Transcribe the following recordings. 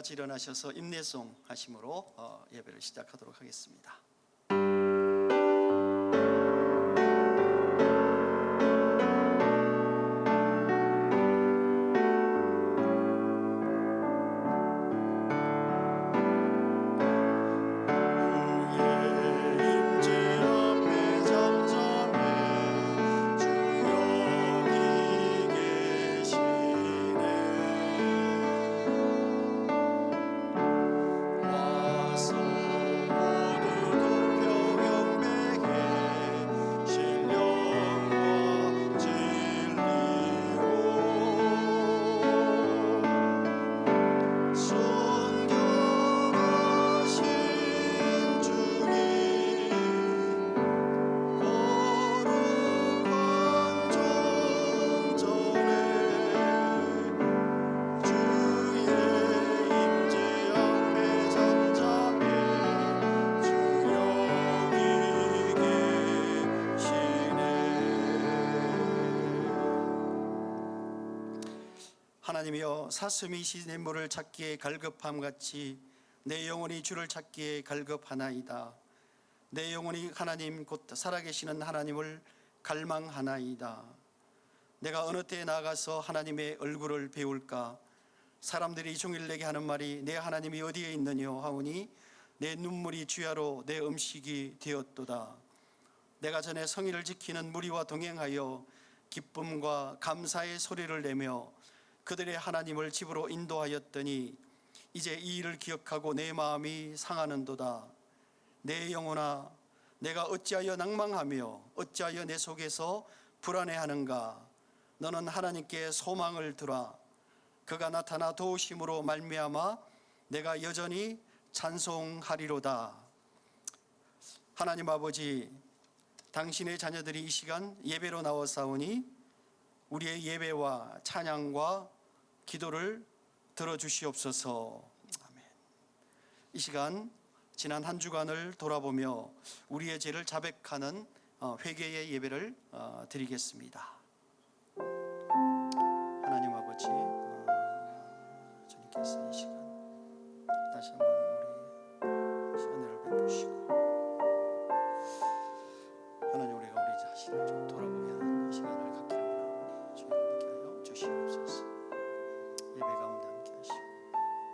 같이 일어나셔서 임내송 하심으로 예배를 시작하도록 하겠습니다. 하나님이여, 사슴이 시냇물을 찾기에 갈급함같이 내 영혼이 주를 찾기에 갈급하나이다. 내 영혼이 하나님 곧 살아계시는 하나님을 갈망하나이다. 내가 어느 때에 나아가서 하나님의 얼굴을 배울까? 사람들이 종일 내게 하는 말이 내 하나님이 어디에 있느냐 하오니 내 눈물이 주야로 내 음식이 되었도다. 내가 전에 성의를 지키는 무리와 동행하여 기쁨과 감사의 소리를 내며 그들의 하나님을 집으로 인도하였더니 이제 이 일을 기억하고 내 마음이 상하는도다. 내 영혼아, 내가 어찌하여 낭망하며 어찌하여 내 속에서 불안해하는가? 너는 하나님께 소망을 두라. 그가 나타나 도우심으로 말미암아 내가 여전히 찬송하리로다. 하나님 아버지, 당신의 자녀들이 이 시간 예배로 나와사오니 우리의 예배와 찬양과 기도를 들어주시옵소서. 아멘. 이 시간 지난 한 주간을 돌아보며 우리의 죄를 자백하는 회개의 예배를 드리겠습니다. 하나님 아버지, 주님께서 이 시간 다시 한번 우리 은혜를 베푸시고 하나님, 우리가 우리 자신을 좀 돌아보게 하는 시간을 갖기를 원하오니 주님 함께 하여 주시옵소서. 예배 가운데 함께 하시고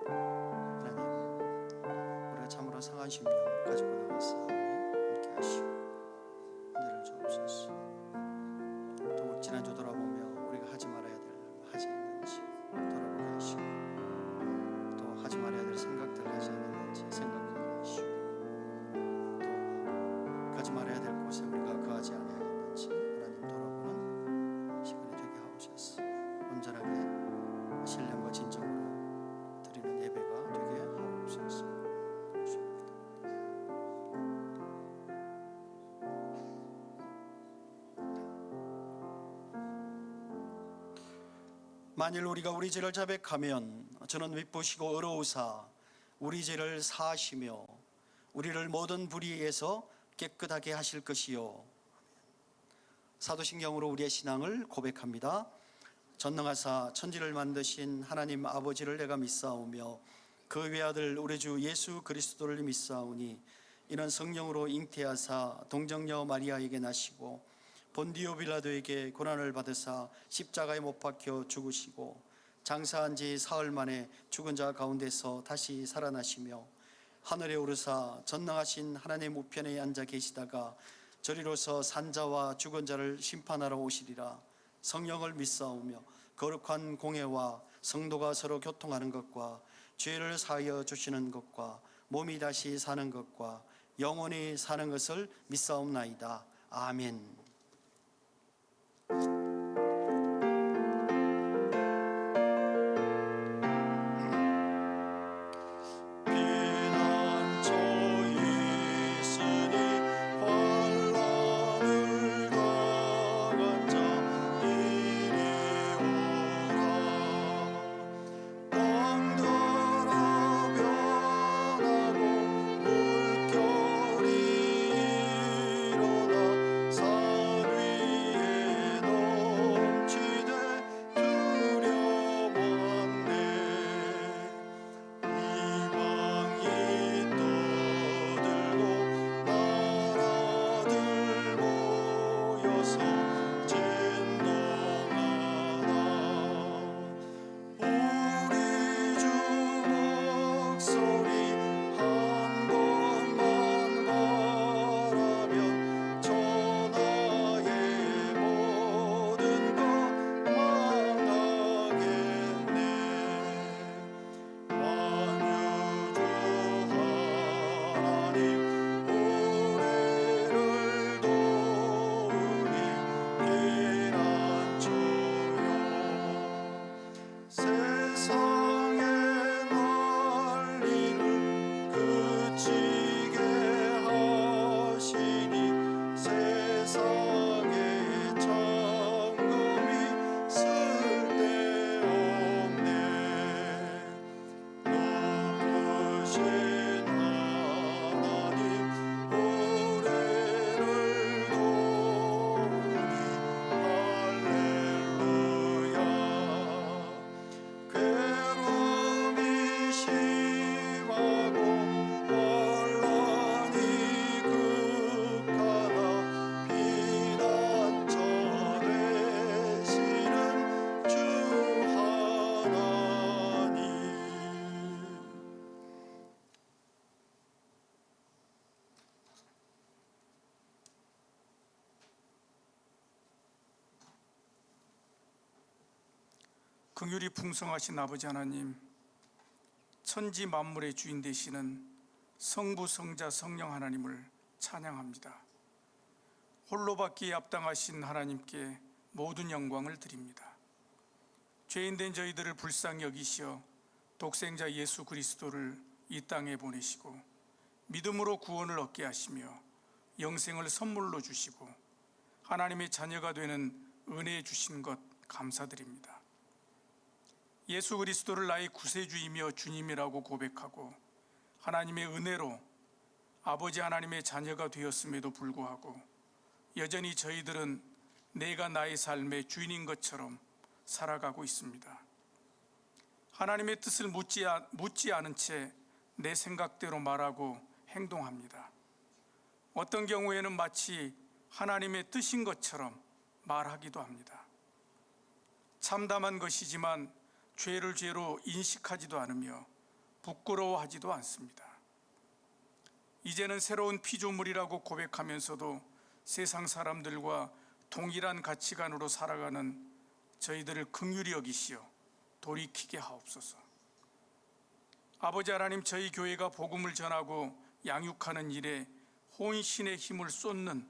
하나님, 우리가 참으로 상한 심령 가지고 나왔사오니 함께 하시고 은혜를 주옵소서. 또 지난주 돌아보며 우리가 하지 말아야 될 하지 않는지 돌아보게 하시고 또 하지 말아야 될 생각들 하지 않았는지 생각하게 하시고 또 가지 말아야 될 곳에 우리가 거하지 아니하였는지 하나님 돌아보는 시간이 되게 하옵소서. 온전하게 신령과 진정으로 드리는 예배가 되게 하옵소서. 만일 우리가 우리 죄를 자백하면 저는 미쁘시고 의로우사 우리 죄를 사하시며 우리를 모든 불의에서 깨끗하게 하실 것이요. 사도신경으로 우리의 신앙을 고백합니다. 전능하사 천지를 만드신 하나님 아버지를 내가 믿사오며 그 외아들 우리 주 예수 그리스도를 믿사오니 이는 성령으로 잉태하사 동정녀 마리아에게 나시고 본디오 빌라도에게 고난을 받으사 십자가에 못 박혀 죽으시고 장사한 지 사흘 만에 죽은 자 가운데서 다시 살아나시며 하늘에 오르사 전능하신 하나님 우편에 앉아 계시다가 저리로서 산자와 죽은 자를 심판하러 오시리라. 성령을 믿사오며 거룩한 공회와 성도가 서로 교통하는 것과 죄를 사하여 주시는 것과 몸이 다시 사는 것과 영원히 사는 것을 믿사옵나이다. 아멘. 물결이 일어나 산 위에 긍휼이 풍성하신 아버지 하나님, 천지 만물의 주인 되시는 성부, 성자, 성령 하나님을 찬양합니다. 홀로 받기에 합당하신 하나님께 모든 영광을 드립니다. 죄인된 저희들을 불쌍히 여기시어 독생자 예수 그리스도를 이 땅에 보내시고 믿음으로 구원을 얻게 하시며 영생을 선물로 주시고 하나님의 자녀가 되는 은혜 주신 것 감사드립니다. 예수 그리스도를 나의 구세주이며 주님이라고 고백하고 하나님의 은혜로 아버지 하나님의 자녀가 되었음에도 불구하고 여전히 저희들은 내가 나의 삶의 주인인 것처럼 살아가고 있습니다. 하나님의 뜻을 묻지 않은 채 내 생각대로 말하고 행동합니다. 어떤 경우에는 마치 하나님의 뜻인 것처럼 말하기도 합니다. 참담한 것이지만 죄를 죄로 인식하지도 않으며 부끄러워하지도 않습니다. 이제는 새로운 피조물이라고 고백하면서도 세상 사람들과 동일한 가치관으로 살아가는 저희들을 긍휼히 여기시어 돌이키게 하옵소서. 아버지 하나님, 저희 교회가 복음을 전하고 양육하는 일에 혼신의 힘을 쏟는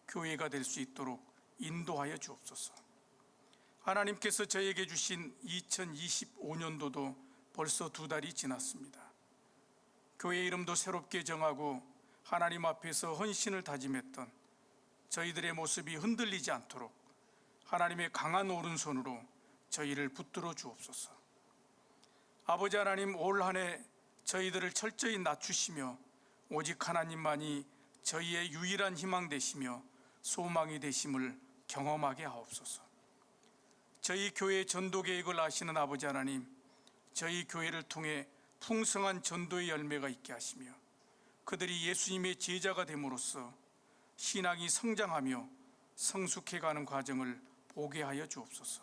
교회가 될 수 있도록 인도하여 주옵소서. 하나님께서 저에게 주신 2025년도도 벌써 2달이 지났습니다. 교회 이름도 새롭게 정하고 하나님 앞에서 헌신을 다짐했던 저희들의 모습이 흔들리지 않도록 하나님의 강한 오른손으로 저희를 붙들어 주옵소서. 아버지 하나님, 올 한 해 저희들을 철저히 낮추시며 오직 하나님만이 저희의 유일한 희망 되시며 소망이 되심을 경험하게 하옵소서. 저희 교회의 전도 계획을 아시는 아버지 하나님, 저희 교회를 통해 풍성한 전도의 열매가 있게 하시며 그들이 예수님의 제자가 됨으로써 신앙이 성장하며 성숙해가는 과정을 보게 하여 주옵소서.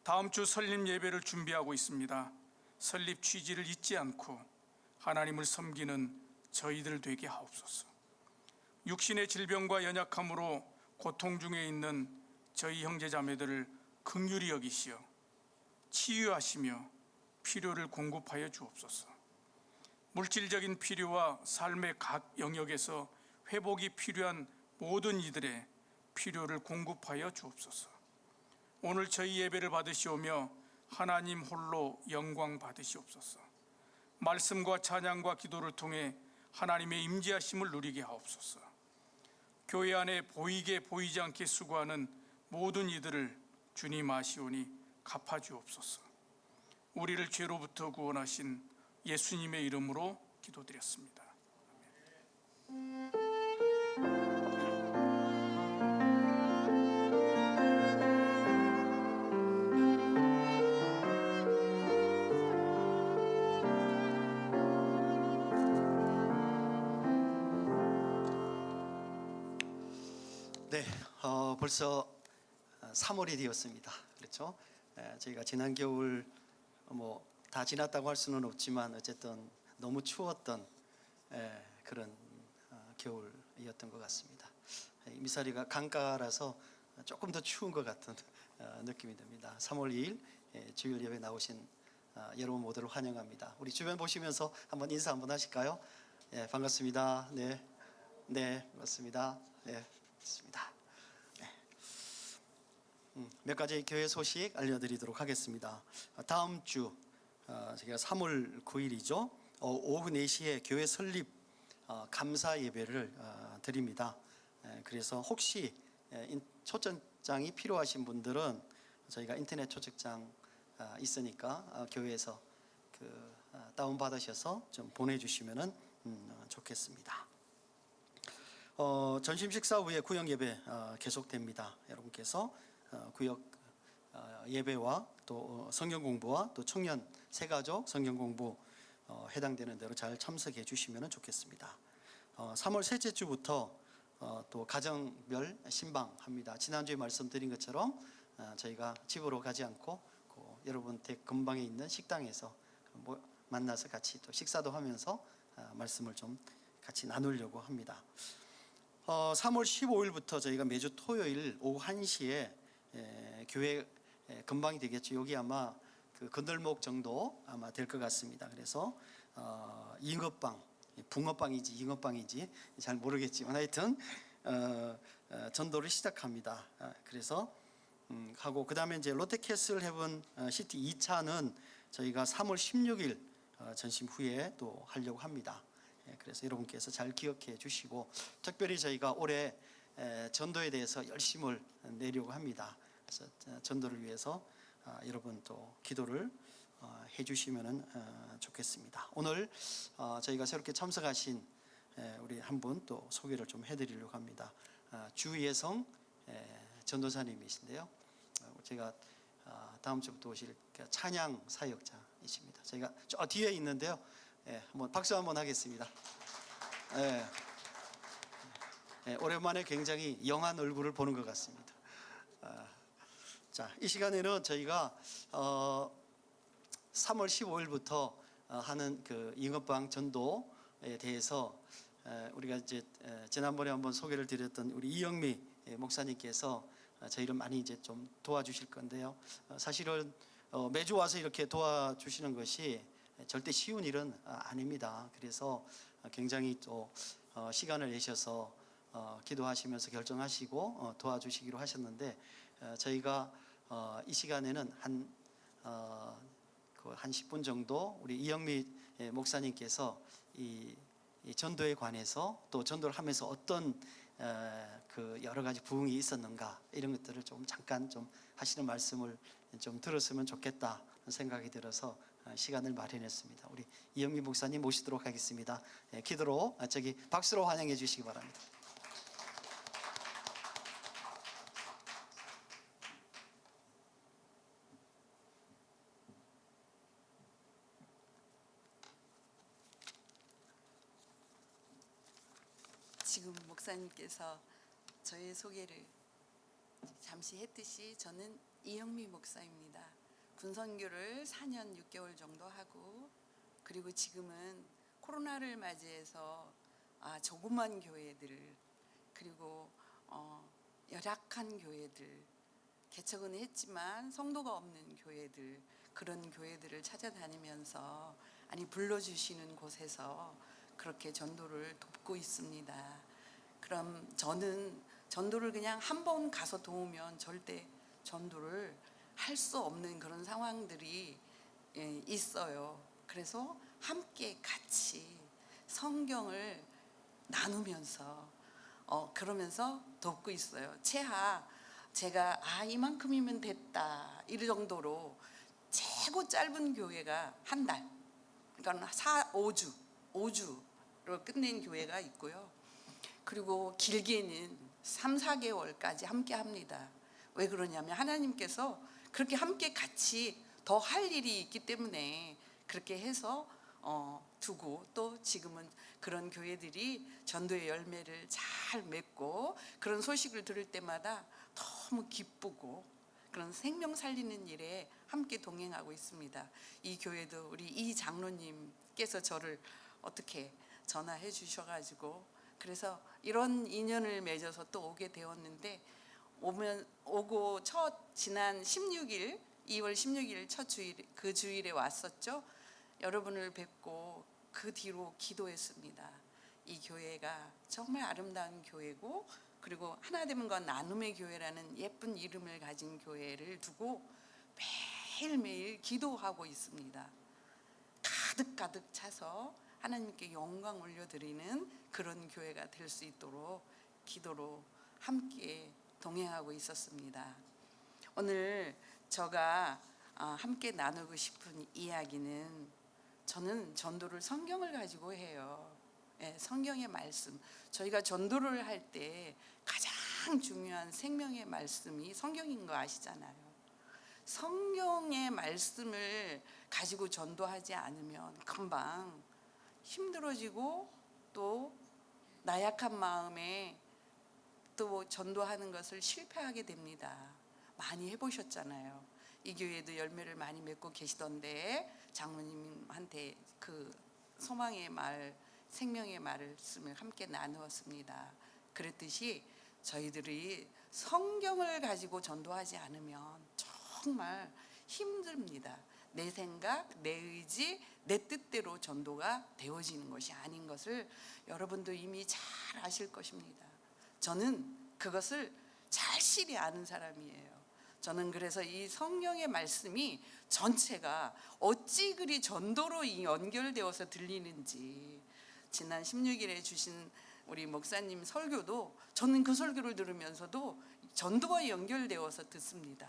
다음 주 설립 예배를 준비하고 있습니다. 설립 취지를 잊지 않고 하나님을 섬기는 저희들 되게 하옵소서. 육신의 질병과 연약함으로 고통 중에 있는 저희 형제자매들을 긍휼히 여기시어 치유하시며 필요를 공급하여 주옵소서. 물질적인 필요와 삶의 각 영역에서 회복이 필요한 모든 이들의 필요를 공급하여 주옵소서. 오늘 저희 예배를 받으시오며 하나님 홀로 영광 받으시옵소서. 말씀과 찬양과 기도를 통해 하나님의 임재하심을 누리게 하옵소서. 교회 안에 보이게 보이지 않게 수고하는 모든 이들을 주님 아시오니 갚아주옵소서. 우리를 죄로부터 구원하신 예수님의 이름으로 기도드렸습니다. 네, 벌써 3월이 되었습니다. 그렇죠? 저희가 지난 겨울 다 지났다고 할 수는 없지만 어쨌든 너무 추웠던 그런 겨울이었던 것 같습니다. 미사리가 강가라서 조금 더 추운 것 같은 느낌이 듭니다. 3월 2일 주일 예배 나오신 여러분 모두를 환영합니다. 우리 주변 보시면서 한번 인사 한번 하실까요? 반갑습니다. 네, 반갑습니다. 네, 좋습니다. 몇 가지 교회 소식 알려드리도록 하겠습니다. 다음 주 제가 3월 9일이죠. 오후 4시에 교회 설립 감사 예배를 드립니다. 그래서 혹시 초청장이 필요하신 분들은 저희가 인터넷 초청장 있으니까 교회에서 다운 받으셔서 좀 보내주시면 좋겠습니다. 점심 식사 후에 구역 예배 계속됩니다. 여러분께서 구역 예배와 또 성경 공부와 또 청년 새가족 성경 공부 해당되는 대로 잘 참석해 주시면 좋겠습니다. 3월 셋째 주부터 또 가정별 신방합니다. 지난주에 말씀드린 것처럼 저희가 집으로 가지 않고 여러분 댁 근방에 있는 식당에서 만나서 같이 또 식사도 하면서 말씀을 좀 같이 나누려고 합니다. 3월 15일부터 저희가 매주 토요일 오후 1시에 교회 금방이 되겠죠. 여기 아마 그 건들목 정도 아마 될 것 같습니다. 그래서 잉어빵, 붕어빵인지 잉어빵인지 잘 모르겠지만 하여튼 전도를 시작합니다. 그래서 하고 그다음에 이제 롯데캐슬 헤븐 시티 2차는 저희가 3월 16일 전심 후에 또 하려고 합니다. 그래서 여러분께서 잘 기억해 주시고, 특별히 저희가 올해 전도에 대해서 열심을 내려고 합니다. 그래서 전도를 위해서 여러분 또 기도를 해주시면 좋겠습니다. 오늘 저희가 새롭게 참석하신 우리 한 분 또 소개를 좀 해드리려고 합니다. 주예성 전도사님이신데요. 제가 다음 주부터 오실 찬양 사역자이십니다. 저희가 저 뒤에 있는데요. 한번 박수 한번 하겠습니다. 오랜만에 굉장히 영한 얼굴을 보는 것 같습니다. 자, 이 시간에는 저희가 3월 15일부터 하는 그 잉어빵 전도에 대해서 우리가 이제 지난번에 한번 소개를 드렸던 우리 이영미 목사님께서 저희를 많이 이제 좀 도와주실 건데요. 사실은 매주 와서 이렇게 도와주시는 것이 절대 쉬운 일은 아닙니다. 그래서 굉장히 또 시간을 내셔서 기도하시면서 결정하시고 도와주시기로 하셨는데, 저희가 이 시간에는 한 10분 정도 우리 이영미 목사님께서 이 전도에 관해서 또 전도를 하면서 어떤 그 여러 가지 부흥이 있었는가 이런 것들을 좀 잠깐 좀 하시는 말씀을 좀 들었으면 좋겠다 생각이 들어서 시간을 마련했습니다. 우리 이영미 목사님 모시도록 하겠습니다. 기도로 박수로 환영해 주시기 바랍니다. 지금 목사님께서 저의 소개를 잠시 했듯이 저는 이영미 목사입니다. 군선교를 4년 6개월 정도 하고, 그리고 지금은 코로나를 맞이해서 조그만 교회들, 그리고 열악한 교회들, 개척은 했지만 성도가 없는 교회들, 그런 교회들을 찾아다니면서 불러주시는 곳에서 그렇게 전도를 돕고 있습니다. 그럼 저는 전도를 그냥 한 번 가서 도우면 절대 전도를 할 수 없는 그런 상황들이 있어요. 그래서 함께 같이 성경을 나누면서 그러면서 돕고 있어요. 제가 이만큼이면 됐다 이 정도로 최고 짧은 교회가 한 달, 그러니까 5주로 끝낸 교회가 있고요. 그리고 길게는 3, 4개월까지 함께 합니다. 왜 그러냐면 하나님께서 그렇게 함께 같이 더 할 일이 있기 때문에 그렇게 해서 두고, 또 지금은 그런 교회들이 전도의 열매를 잘 맺고 그런 소식을 들을 때마다 너무 기쁘고 그런 생명 살리는 일에 함께 동행하고 있습니다. 이 교회도 우리 이 장로님께서 저를 어떻게 전화해 주셔가지고 그래서 이런 인연을 맺어서 또 오게 되었는데, 오고 지난 16일 2월 16일 첫 주일, 그 주일에 왔었죠. 여러분을 뵙고 그 뒤로 기도했습니다. 이 교회가 정말 아름다운 교회고, 그리고 하나됨과 나눔의 교회라는 예쁜 이름을 가진 교회를 두고 매일매일 기도하고 있습니다. 가득가득 차서 하나님께 영광 올려드리는 그런 교회가 될 수 있도록 기도로 함께 동행하고 있었습니다. 오늘 제가 함께 나누고 싶은 이야기는, 저는 전도를 성경을 가지고 해요. 성경의 말씀. 저희가 전도를 할 때 가장 중요한 생명의 말씀이 성경인 거 아시잖아요. 성경의 말씀을 가지고 전도하지 않으면 금방 힘들어지고, 또 나약한 마음에 또 전도하는 것을 실패하게 됩니다. 많이 해보셨잖아요. 이 교회도 열매를 많이 맺고 계시던데 장로님한테 그 소망의 말, 생명의 말씀을 함께 나누었습니다. 그랬듯이 저희들이 성경을 가지고 전도하지 않으면 정말 힘듭니다. 내 생각, 내 의지, 내 뜻대로 전도가 되어지는 것이 아닌 것을 여러분도 이미 잘 아실 것입니다. 저는 그것을 절실히 아는 사람이에요. 저는 그래서 이 성경의 말씀이 전체가 어찌 그리 전도로 연결되어서 들리는지, 지난 16일에 주신 우리 목사님 설교도 저는 그 설교를 들으면서도 전도와 연결되어서 듣습니다.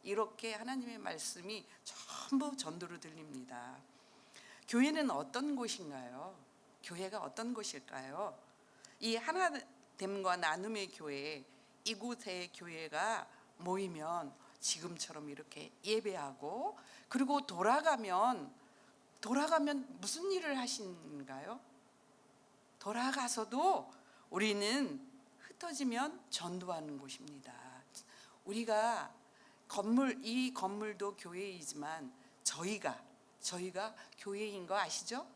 이렇게 하나님의 말씀이 전부 전도로 들립니다. 교회는 어떤 곳인가요? 교회가 어떤 곳일까요? 이 하나됨과 나눔의 교회, 이곳의 교회가 모이면 지금처럼 이렇게 예배하고, 그리고 돌아가면 무슨 일을 하신가요? 돌아가서도 우리는 흩어지면 전도하는 곳입니다. 우리가 이 건물도 교회이지만 저희가 교회인 거 아시죠?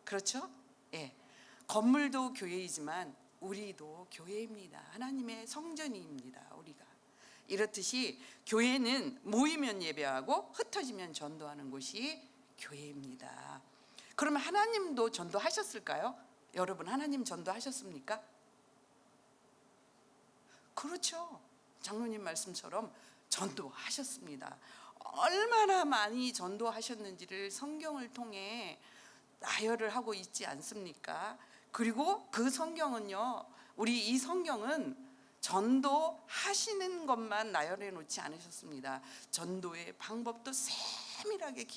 그렇죠? 예. 건물도 교회이지만 우리도 교회입니다. 하나님의 성전입니다. 우리가. 이렇듯이 교회는 모이면 예배하고 흩어지면 전도하는 곳이 교회입니다. 그러면 하나님도 전도하셨을까요? 여러분, 하나님 전도하셨습니까? 그렇죠. 장로님 말씀처럼 전도하셨습니다. 얼마나 많이 전도하셨는지를 성경을 통해 나열을 하고 있지 않습니까? 그리고 그 성경은요, 우리 이 성경은 전도하시는 것만 나열해 놓지 않으셨습니다. 전도의 방법도 세밀하게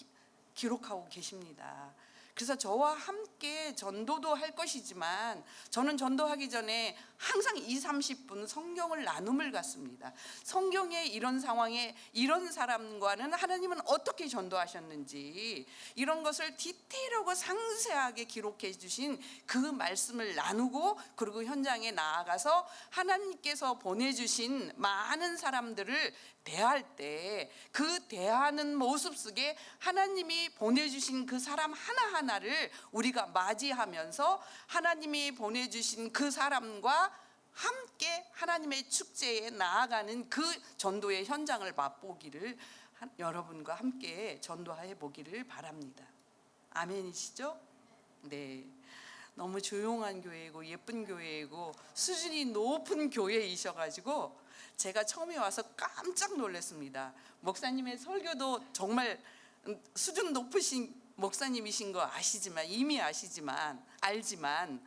기록하고 계십니다. 그래서 저와 함께 전도도 할 것이지만 저는 전도하기 전에 항상 20-30분 성경을 나눔을 갖습니다. 성경의 이런 상황에 이런 사람과는 하나님은 어떻게 전도하셨는지, 이런 것을 디테일하고 상세하게 기록해 주신 그 말씀을 나누고, 그리고 현장에 나아가서 하나님께서 보내주신 많은 사람들을 대할 때 그 대하는 모습 속에 하나님이 보내주신 그 사람 하나하나를 우리가 맞이하면서 하나님이 보내주신 그 사람과 함께 하나님의 축제에 나아가는 그 전도의 현장을 맛보기를, 여러분과 함께 전도해 보기를 바랍니다. 아멘이시죠? 네. 너무 조용한 교회이고 예쁜 교회이고 수준이 높은 교회이셔가지고 제가 처음에 와서 깜짝 놀랐습니다. 목사님의 설교도 정말 수준 높으신 목사님이신 거 이미 알지만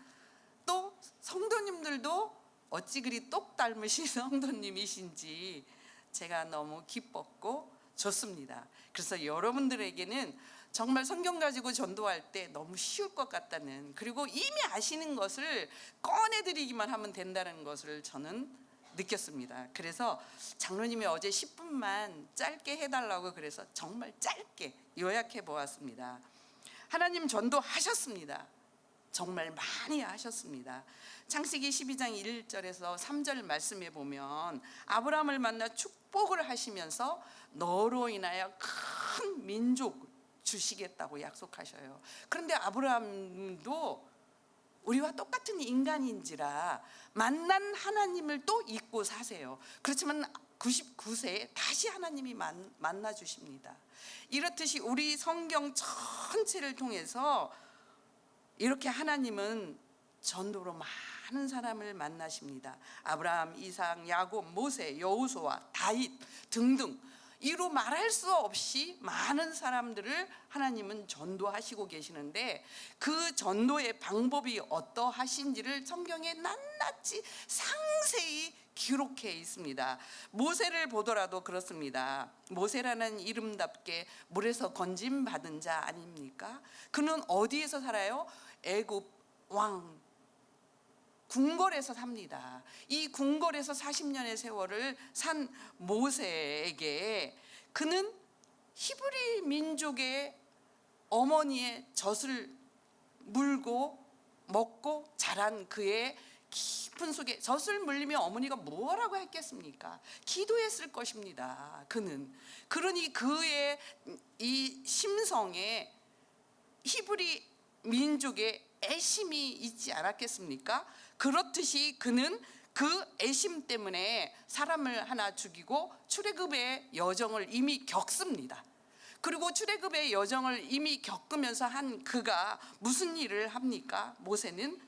또 성도님들도 어찌 그리 똑 닮으신 성도님이신지 제가 너무 기뻤고 좋습니다. 그래서 여러분들에게는 정말 성경 가지고 전도할 때 너무 쉬울 것 같다는, 그리고 이미 아시는 것을 꺼내드리기만 하면 된다는 것을 저는 느꼈습니다. 그래서 장로님이 어제 10분만 짧게 해달라고 그래서 정말 짧게 요약해 보았습니다. 하나님 전도하셨습니다. 정말 많이 하셨습니다. 창세기 12장 1절에서 3절 말씀에 보면 아브라함을 만나 축복을 하시면서 너로 인하여 큰 민족 주시겠다고 약속하셔요. 그런데 아브라함도 우리와 똑같은 인간인지라 만난 하나님을 또 잊고 사세요. 그렇지만 99세에 다시 하나님이 만나 주십니다. 이렇듯이 우리 성경 전체를 통해서 이렇게 하나님은 전도로 많은 사람을 만나십니다. 아브라함, 이삭, 야곱, 모세, 여호수아, 다윗 등등 이루 말할 수 없이 많은 사람들을 하나님은 전도하시고 계시는데, 그 전도의 방법이 어떠하신지를 성경에 낱낱이 상세히 기록해 있습니다. 모세를 보더라도 그렇습니다. 모세라는 이름답게 물에서 건짐 받은 자 아닙니까? 그는 어디에서 살아요? 애굽 왕 궁궐에서 삽니다. 이 궁궐에서 40년의 세월을 산 모세에게 그는 히브리 민족의 어머니의 젖을 물고 먹고 자란 그의 깊은 속에, 젖을 물리며 어머니가 뭐라고 했겠습니까? 기도했을 것입니다. 그러니 그의 이 심성에 히브리 민족의 애심이 있지 않았겠습니까? 그렇듯이 그는 그 애심 때문에 사람을 하나 죽이고 출애굽의 여정을 이미 겪습니다. 그리고 출애굽의 여정을 이미 겪으면서 한 그가 무슨 일을 합니까? 모세는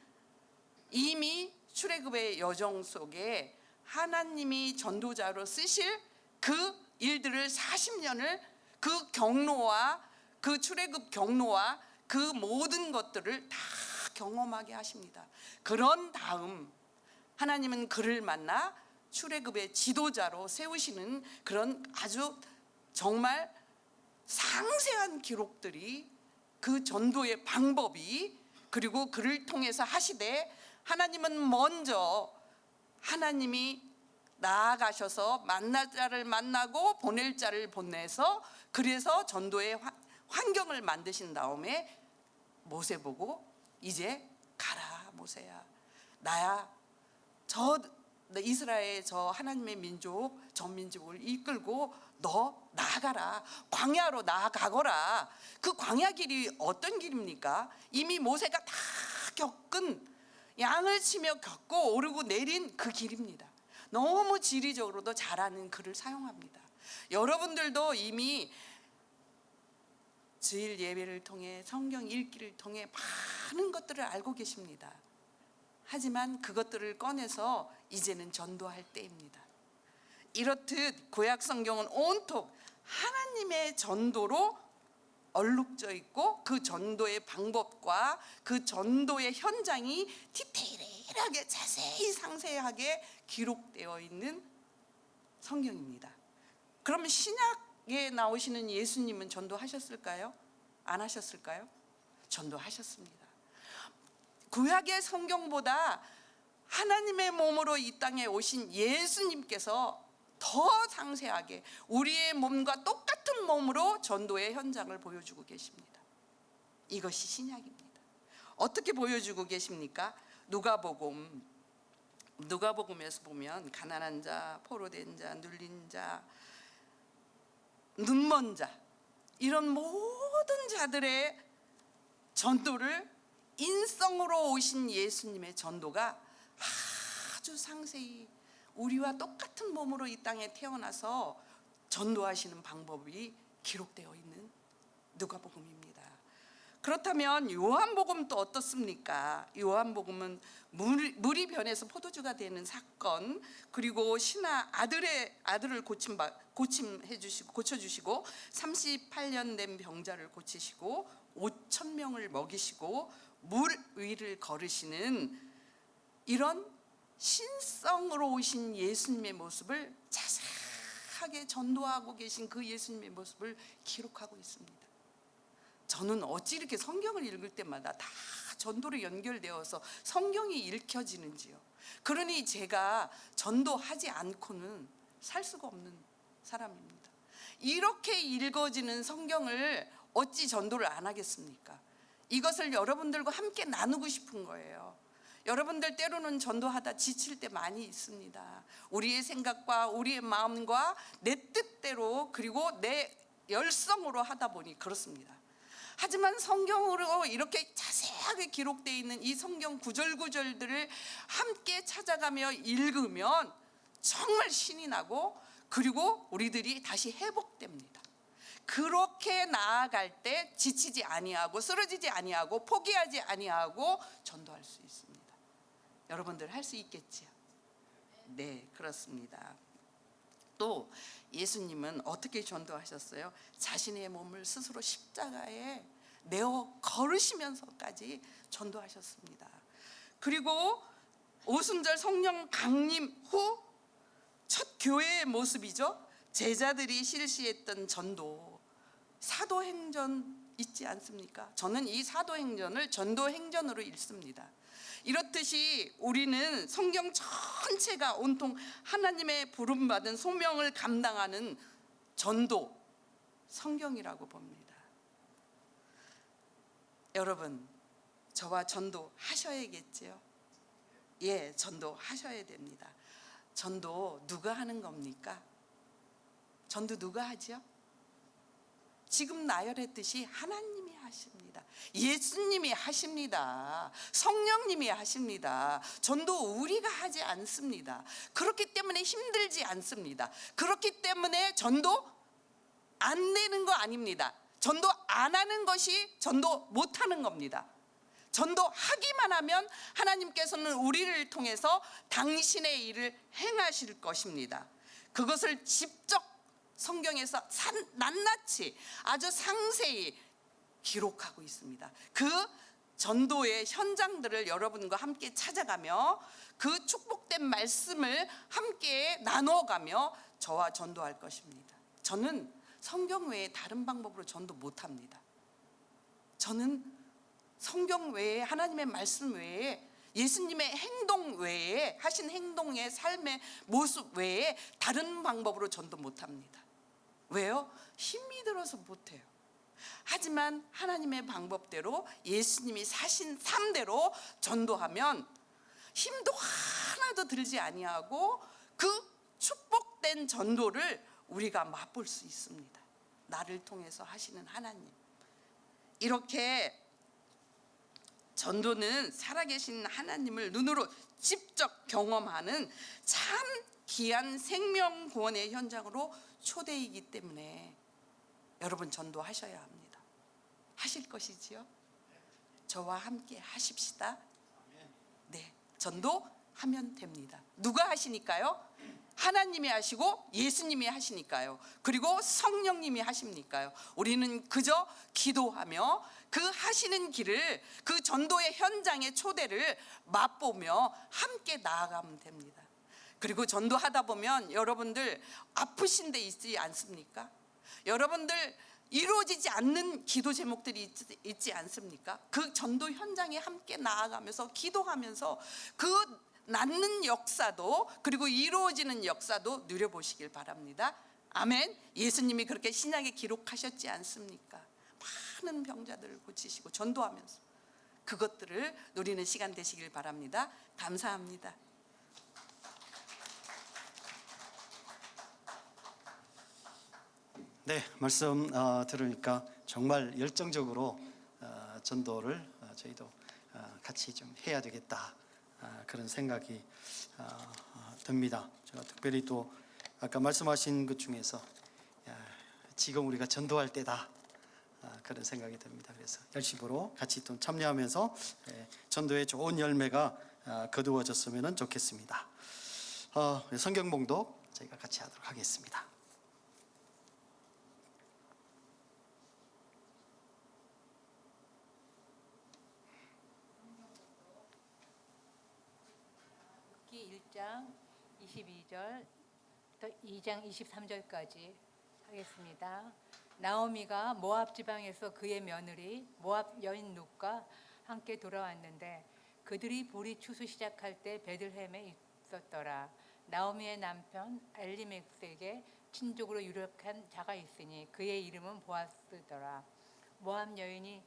이미 출애굽의 여정 속에 하나님이 전도자로 쓰실 그 일들을 40년을 그 경로와 그 출애굽 경로와 그 모든 것들을 다 경험하게 하십니다. 그런 다음 하나님은 그를 만나 출애굽의 지도자로 세우시는 그런 아주 정말 상세한 기록들이 그 전도의 방법이 그리고 그를 통해서 하시되 하나님은 먼저 하나님이 나아가셔서 만날 자를 만나고 보낼 자를 보내서 그래서 전도의 환경을 만드신 다음에 모세 보고 이제 가라 모세야 나야 저 이스라엘 저 하나님의 민족 전 민족을 이끌고 너 나아가라 광야로 나아가거라. 그 광야 길이 어떤 길입니까? 이미 모세가 다 겪은 양을 치며 겪고 오르고 내린 그 길입니다. 너무 지리적으로도 잘 아는 글을 사용합니다. 여러분들도 이미 주일 예배를 통해 성경 읽기를 통해 많은 것들을 알고 계십니다. 하지만 그것들을 꺼내서 이제는 전도할 때입니다. 이렇듯 구약 성경은 온통 하나님의 전도로 얼룩져 있고 그 전도의 방법과 그 전도의 현장이 디테일하게 자세히 상세하게 기록되어 있는 성경입니다. 그러면 신약에 나오시는 예수님은 전도하셨을까요? 안 하셨을까요? 전도하셨습니다. 구약의 성경보다 하나님의 몸으로 이 땅에 오신 예수님께서 더 상세하게 우리의 몸과 똑같은 몸으로 전도의 현장을 보여주고 계십니다. 이것이 신약입니다. 어떻게 보여주고 계십니까? 누가복음에서 보면 가난한 자, 포로된 자, 눌린 자, 눈먼 자 이런 모든 자들의 전도를 인성으로 오신 예수님의 전도가 아주 상세히 우리와 똑같은 몸으로 이 땅에 태어나서 전도하시는 방법이 기록되어 있는 누가복음입니다. 그렇다면 요한복음은 또 어떻습니까? 요한복음은 물이 변해서 포도주가 되는 사건, 그리고 신하 아들을 고쳐주시고 38년 된 병자를 고치시고 5,000명을 먹이시고 물 위를 걸으시는 이런 신성으로 오신 예수님의 모습을 자세하게 전도하고 계신 그 예수님의 모습을 기록하고 있습니다. 저는 어찌 이렇게 성경을 읽을 때마다 다 전도로 연결되어서 성경이 읽혀지는지요. 그러니 제가 전도하지 않고는 살 수가 없는 사람입니다. 이렇게 읽어지는 성경을 어찌 전도를 안 하겠습니까? 이것을 여러분들과 함께 나누고 싶은 거예요. 여러분들 때로는 전도하다 지칠 때 많이 있습니다. 우리의 생각과 우리의 마음과 내 뜻대로 그리고 내 열성으로 하다 보니 그렇습니다. 하지만 성경으로 이렇게 자세하게 기록되어 있는 이 성경 구절구절들을 함께 찾아가며 읽으면 정말 신이 나고 그리고 우리들이 다시 회복됩니다. 그렇게 나아갈 때 지치지 아니하고 쓰러지지 아니하고 포기하지 아니하고 전도할 수 있습니다. 여러분들 할 수 있겠지요? 네, 그렇습니다. 또 예수님은 어떻게 전도하셨어요? 자신의 몸을 스스로 십자가에 내어 걸으시면서까지 전도하셨습니다. 그리고 오순절 성령 강림 후 첫 교회의 모습이죠. 제자들이 실시했던 전도, 사도행전 있지 않습니까? 저는 이 사도행전을 전도행전으로 읽습니다. 이렇듯이 우리는 성경 전체가 온통 하나님의 부름받은 소명을 감당하는 전도 성경이라고 봅니다. 여러분, 저와 전도하셔야겠지요? 예, 전도하셔야 됩니다. 전도 누가 하는 겁니까? 전도 누가 하죠? 지금 나열했듯이 하나님이 하십니다. 예수님이 하십니다. 성령님이 하십니다. 전도 우리가 하지 않습니다. 그렇기 때문에 힘들지 않습니다. 그렇기 때문에 전도 안 되는 거 아닙니다. 전도 안 하는 것이 전도 못 하는 겁니다. 전도하기만 하면 하나님께서는 우리를 통해서 당신의 일을 행하실 것입니다. 그것을 직접 성경에서 낱낱이 아주 상세히 기록하고 있습니다. 그 전도의 현장들을 여러분과 함께 찾아가며 그 축복된 말씀을 함께 나눠가며 저와 전도할 것입니다. 저는 성경 외에 다른 방법으로 전도 못합니다. 저는 성경 외에, 하나님의 말씀 외에, 예수님의 행동 외에, 하신 행동의 삶의 모습 외에 다른 방법으로 전도 못합니다. 왜요? 힘이 들어서 못해요. 하지만 하나님의 방법대로, 예수님이 사신 삶대로 전도하면 힘도 하나도 들지 아니하고 그 축복된 전도를 우리가 맛볼 수 있습니다. 나를 통해서 하시는 하나님. 이렇게 전도는 살아계신 하나님을 눈으로 직접 경험하는 참 귀한 생명 구원의 현장으로 초대이기 때문에 여러분 전도하셔야 합니다. 하실 것이지요? 저와 함께 하십시다. 네, 전도하면 됩니다. 누가 하시니까요? 하나님이 하시고 예수님이 하시니까요. 그리고 성령님이 하십니까요. 우리는 그저 기도하며 그 하시는 길을, 그 전도의 현장의 초대를 맛보며 함께 나아가면 됩니다. 그리고 전도하다 보면 여러분들 아프신 데 있지 않습니까? 여러분들 이루어지지 않는 기도 제목들이 있지 않습니까? 그 전도 현장에 함께 나아가면서 기도하면서 그 낫는 역사도, 그리고 이루어지는 역사도 누려보시길 바랍니다. 아멘. 예수님이 그렇게 신약에 기록하셨지 않습니까? 많은 병자들을 고치시고 전도하면서 그것들을 누리는 시간 되시길 바랍니다. 감사합니다. 네, 말씀 들으니까 정말 열정적으로 전도를 저희도 같이 좀 해야 되겠다, 그런 생각이 듭니다. 제가 특별히 또 아까 말씀하신 것 중에서 지금 우리가 전도할 때다, 그런 생각이 듭니다. 그래서 열심으로 같이 또 참여하면서 전도의 좋은 열매가 거두어졌으면 좋겠습니다. 성경 봉독 저희가 같이 하도록 하겠습니다. 기 1장 22절 또 2장 23절까지 하겠습니다. 나오미가 모압 지방에서 그의 며느리 모압 여인 룻과 함께 돌아왔는데 그들이 보리 추수 시작할 때 베들레헴에 있었더라. 나오미의 남편 엘리멜렉에게 친족으로 유력한 자가 있으니 그의 이름은 보아스더라. 모압 여인이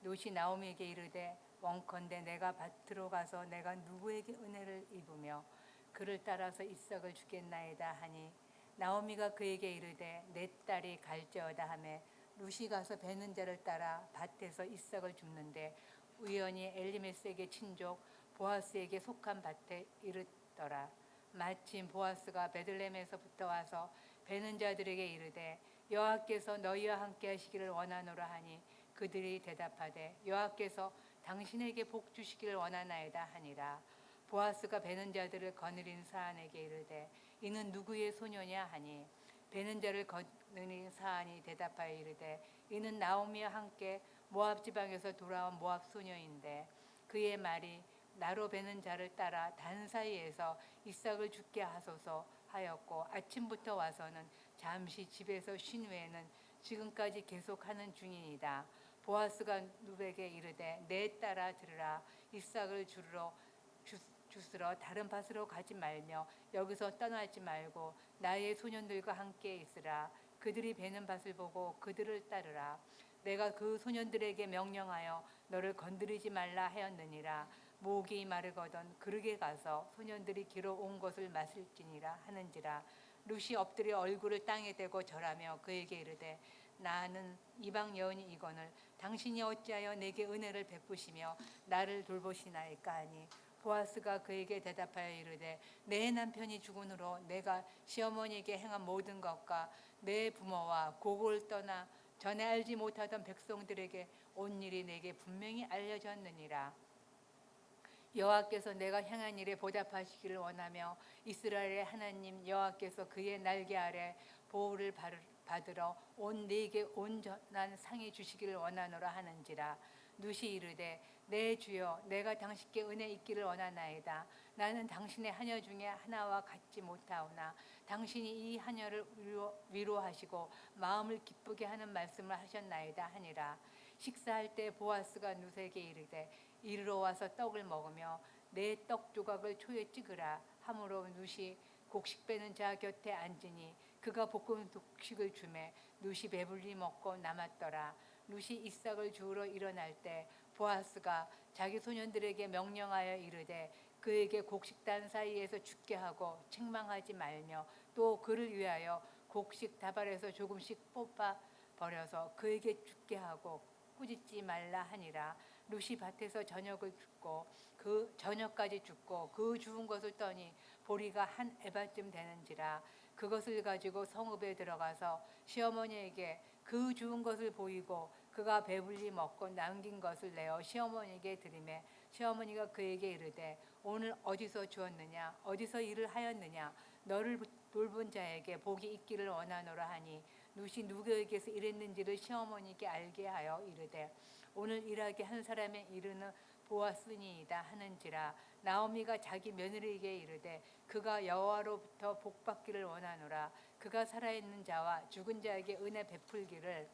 룻이 나오미에게 이르되 원컨대 내가 밭으로 가서 내가 누구에게 은혜를 입으며 그를 따라서 이삭을 주겠나이다 하니 나오미가 그에게 이르되 내 딸이 갈지어다 하매 룻이 가서 베는 자를 따라 밭에서 이삭을 줍는데 우연히 엘리멜렉의 친족 보아스에게 속한 밭에 이르더라. 마침 보아스가 베들레헴에서부터 와서 베는 자들에게 이르되 여호와께서 너희와 함께 하시기를 원하노라 하니 그들이 대답하되 여호와께서 당신에게 복 주시기를 원하나이다 하니라. 보아스가 베는 자들을 거느린 사안에게 이르되 이는 누구의 소녀냐 하니 베는 자를 거느린 사안이 대답하여 이르되 이는 나오미와 함께 모압 지방에서 돌아온 모압 소녀인데 그의 말이 나로 베는 자를 따라 단 사이에서 이삭을 죽게 하소서 하였고 아침부터 와서는 잠시 집에서 쉰 후에는 지금까지 계속하는 중이니이다. 보아스가 룻에게 이르되 내 딸아 들으라. 이삭을 주스러 다른 밭으로 가지 말며 여기서 떠나지 말고 나의 소년들과 함께 있으라. 그들이 베는 밭을 보고 그들을 따르라. 내가 그 소년들에게 명령하여 너를 건드리지 말라 하였느니라. 목이 마르거든 그르게 가서 소년들이 기로 온 것을 마실지니라 하는지라. 룻이 엎드려 얼굴을 땅에 대고 절하며 그에게 이르되 나는 이방 여인이거늘 당신이 어찌하여 내게 은혜를 베푸시며 나를 돌보시나이까 하니 보아스가 그에게 대답하여 이르되 내 남편이 죽은 후로 내가 시어머니에게 행한 모든 것과 내 부모와 고국을 떠나 전에 알지 못하던 백성들에게 온 일이 내게 분명히 알려졌느니라. 여호와께서 내가 행한 일에 보답하시기를 원하며 이스라엘의 하나님 여호와께서 그의 날개 아래 보호를 받으러 온 네게 온전한 상이 주시기를 원하노라 하는지라. 누시 이르되 내 주여 내가 당신께 은혜 있기를 원하나이다. 나는 당신의 하녀 중에 하나와 같지 못하오나 당신이 이 하녀를 위로하시고 마음을 기쁘게 하는 말씀을 하셨나이다 하니라. 식사할 때 보아스가 누세에게 이르되 이리로 와서 떡을 먹으며 내 떡 조각을 초에 찍으라 하므로 누시 곡식 빼는 자 곁에 앉으니 그가 볶은 곡식을 주매 누시 배불리 먹고 남았더라. 누시 이삭을 주우러 일어날 때 보아스가 자기 소년들에게 명령하여 이르되 그에게 곡식단 사이에서 죽게 하고 책망하지 말며 또 그를 위하여 곡식 다발에서 조금씩 뽑아 버려서 그에게 죽게 하고 꾸짖지 말라 하니라. 루시 밭에서 저녁을 줍고 그 저녁까지 줍고 그 주운 것을 떠니 보리가 한 에바쯤 되는지라. 그것을 가지고 성읍에 들어가서 시어머니에게 그 주운 것을 보이고 그가 배불리 먹고 남긴 것을 내어 시어머니에게 드리매 시어머니가 그에게 이르되 오늘 어디서 주었느냐 어디서 일을 하였느냐 너를 돌본 자에게 복이 있기를 원하노라 하니 누시 누구에게서 일했는지를 시어머니께 알게 하여 이르되 오늘 일하게 한 사람의 이르는 보았으니이다 하는지라. 나오미가 자기 며느리에게 이르되 그가 여호와로부터 복받기를 원하노라. 그가 살아있는 자와 죽은 자에게 은혜 베풀기를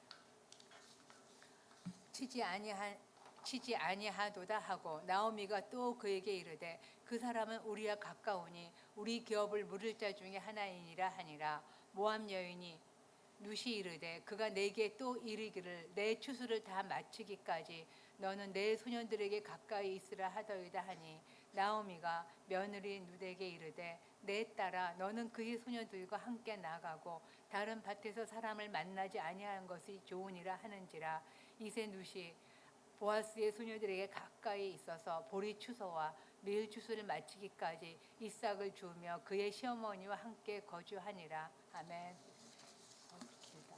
치지 아니하도다 하고 나오미가 또 그에게 이르되 그 사람은 우리와 가까우니 우리 기업을 물을 자 중에 하나이니라 하니라. 모압 여인이 누시 이르되 그가 내게 또 이르기를 내 추수를 다 마치기까지 너는 내 소년들에게 가까이 있으라 하더이다 하니 나오미가 며느리 누에게 이르되 내 딸아 너는 그의 소년들과 함께 나가고 다른 밭에서 사람을 만나지 아니하는 것이 좋으니라 하는지라. 이세 누시 보아스의 소녀들에게 가까이 있어서 보리 추수와 밀 추수를 마치기까지 이삭을 주우며 그의 시어머니와 함께 거주하니라. 아멘. 길다.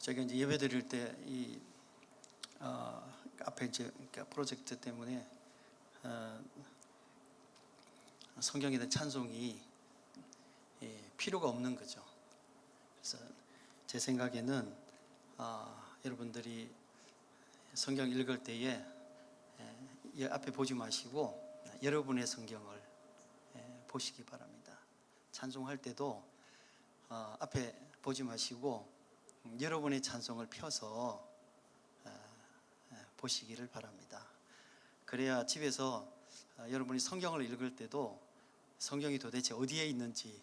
제가 이제 예배 드릴 때 이 앞에 이제 그러니까 프로젝트 때문에 성경에 대한 찬송이 필요가 없는 거죠. 그래서 제 생각에는 여러분들이 성경 읽을 때에 앞에 보지 마시고 여러분의 성경을 보시기 바랍니다. 찬송할 때도 앞에 보지 마시고 여러분의 찬송을 펴서 보시기를 바랍니다. 그래야 집에서 여러분이 성경을 읽을 때도 성경이 도대체 어디에 있는지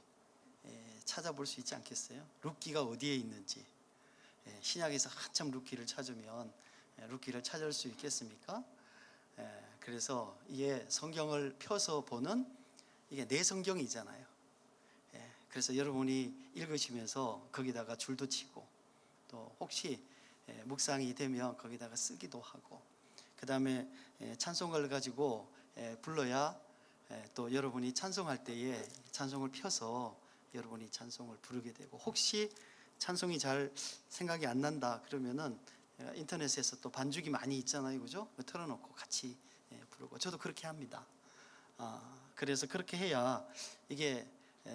찾아볼 수 있지 않겠어요? 룻기가 어디에 있는지. 신약에서 한참 룻기를 찾으면 룻기를 찾을 수 있겠습니까? 그래서 이게 성경을 펴서 보는 이게 내 성경이잖아요. 그래서 여러분이 읽으시면서 거기다가 줄도 치고 또 혹시 묵상이 되면 거기다가 쓰기도 하고 그 다음에 찬송을 가지고 불러야 또 여러분이 찬송할 때에 찬송을 펴서 여러분이 찬송을 부르게 되고 혹시 찬송이 잘 생각이 안 난다 그러면은 인터넷에서 또 반주기 많이 있잖아요, 그죠? 틀어놓고 같이 부르고 저도 그렇게 합니다. 그래서 그렇게 해야 이게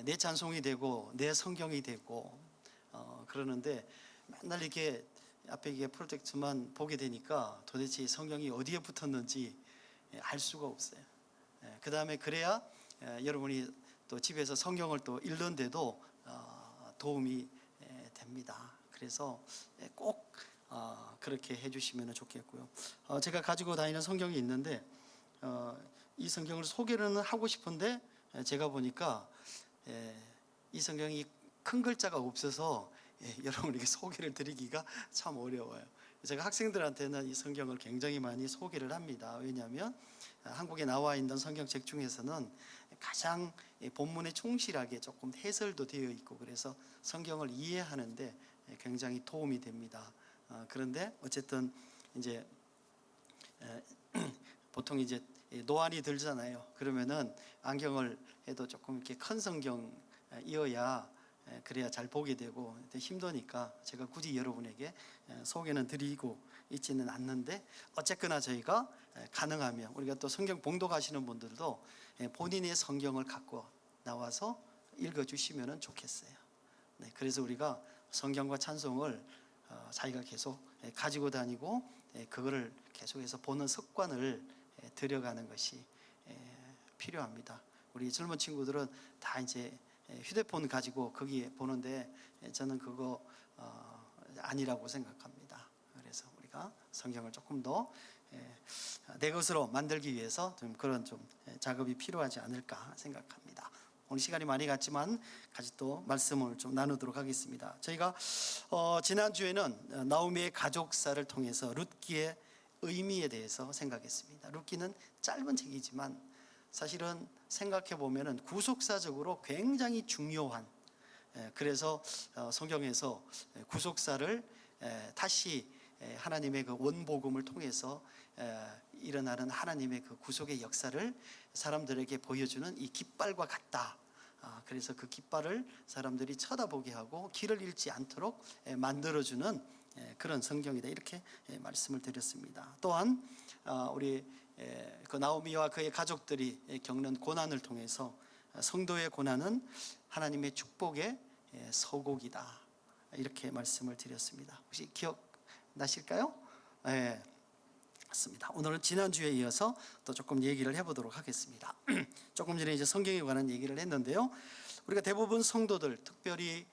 내 찬송이 되고 내 성경이 되고 그러는데 맨날 이렇게 앞에 이게 프로젝트만 보게 되니까 도대체 성경이 어디에 붙었는지 알 수가 없어요. 그 다음에 그래야 여러분이 또 집에서 성경을 또 읽는데도 도움이 됩니다. 그래서 꼭 그렇게 해주시면 좋겠고요. 제가 가지고 다니는 성경이 있는데 이 성경을 소개는 하고 싶은데 제가 보니까 이 성경이 큰 글자가 없어서 여러분에게 소개를 드리기가 참 어려워요. 제가 학생들한테는 이 성경을 굉장히 많이 소개를 합니다. 왜냐하면 한국에 나와 있는 성경책 중에서는 가장 본문에 충실하게 조금 해설도 되어 있고 그래서 성경을 이해하는데 굉장히 도움이 됩니다. 그런데 어쨌든 이제 보통 이제 노안이 들잖아요. 그러면은 안경을 해도 조금 이렇게 큰 성경이어야 그래야 잘 보게 되고 힘드니까 제가 굳이 여러분에게 소개는 드리고 있지는 않는데 어쨌거나 저희가 가능하면 우리가 또 성경 봉독하시는 분들도 본인의 성경을 갖고 나와서 읽어주시면 좋겠어요. 그래서 우리가 성경과 찬송을 자기가 계속 가지고 다니고 그거를 계속해서 보는 습관을 들여가는 것이 필요합니다. 우리 젊은 친구들은 다 이제 휴대폰 가지고 거기에 보는데 저는 그거 아니라고 생각합니다. 그래서 우리가 성경을 조금 더 내 것으로 만들기 위해서 좀 그런 좀 작업이 필요하지 않을까 생각합니다. 오늘 시간이 많이 갔지만 같이 또 말씀을 좀 나누도록 하겠습니다. 저희가 지난주에는 나오미의 가족사를 통해서 룻기의 의미에 대해서 생각했습니다. 룻기는 짧은 책이지만 사실은 생각해 보면은 구속사적으로 굉장히 중요한 그래서 성경에서 구속사를 다시 하나님의 그 원복음을 통해서 일어나는 하나님의 그 구속의 역사를 사람들에게 보여주는 이 깃발과 같다. 그래서 그 깃발을 사람들이 쳐다보게 하고 길을 잃지 않도록 만들어주는 그런 성경이다. 이렇게 말씀을 드렸습니다. 또한 우리 그 나오미와 그의 가족들이 겪는 고난을 통해서 성도의 고난은 하나님의 축복의 서곡이다. 이렇게 말씀을 드렸습니다. 혹시 기억나실까요? 네, 맞습니다. 오늘은 지난주에 이어서 또 조금 얘기를 해보도록 하겠습니다. 조금 전에 이제 성경에 관한 얘기를 했는데요. 우리가 대부분 성도들, 특별히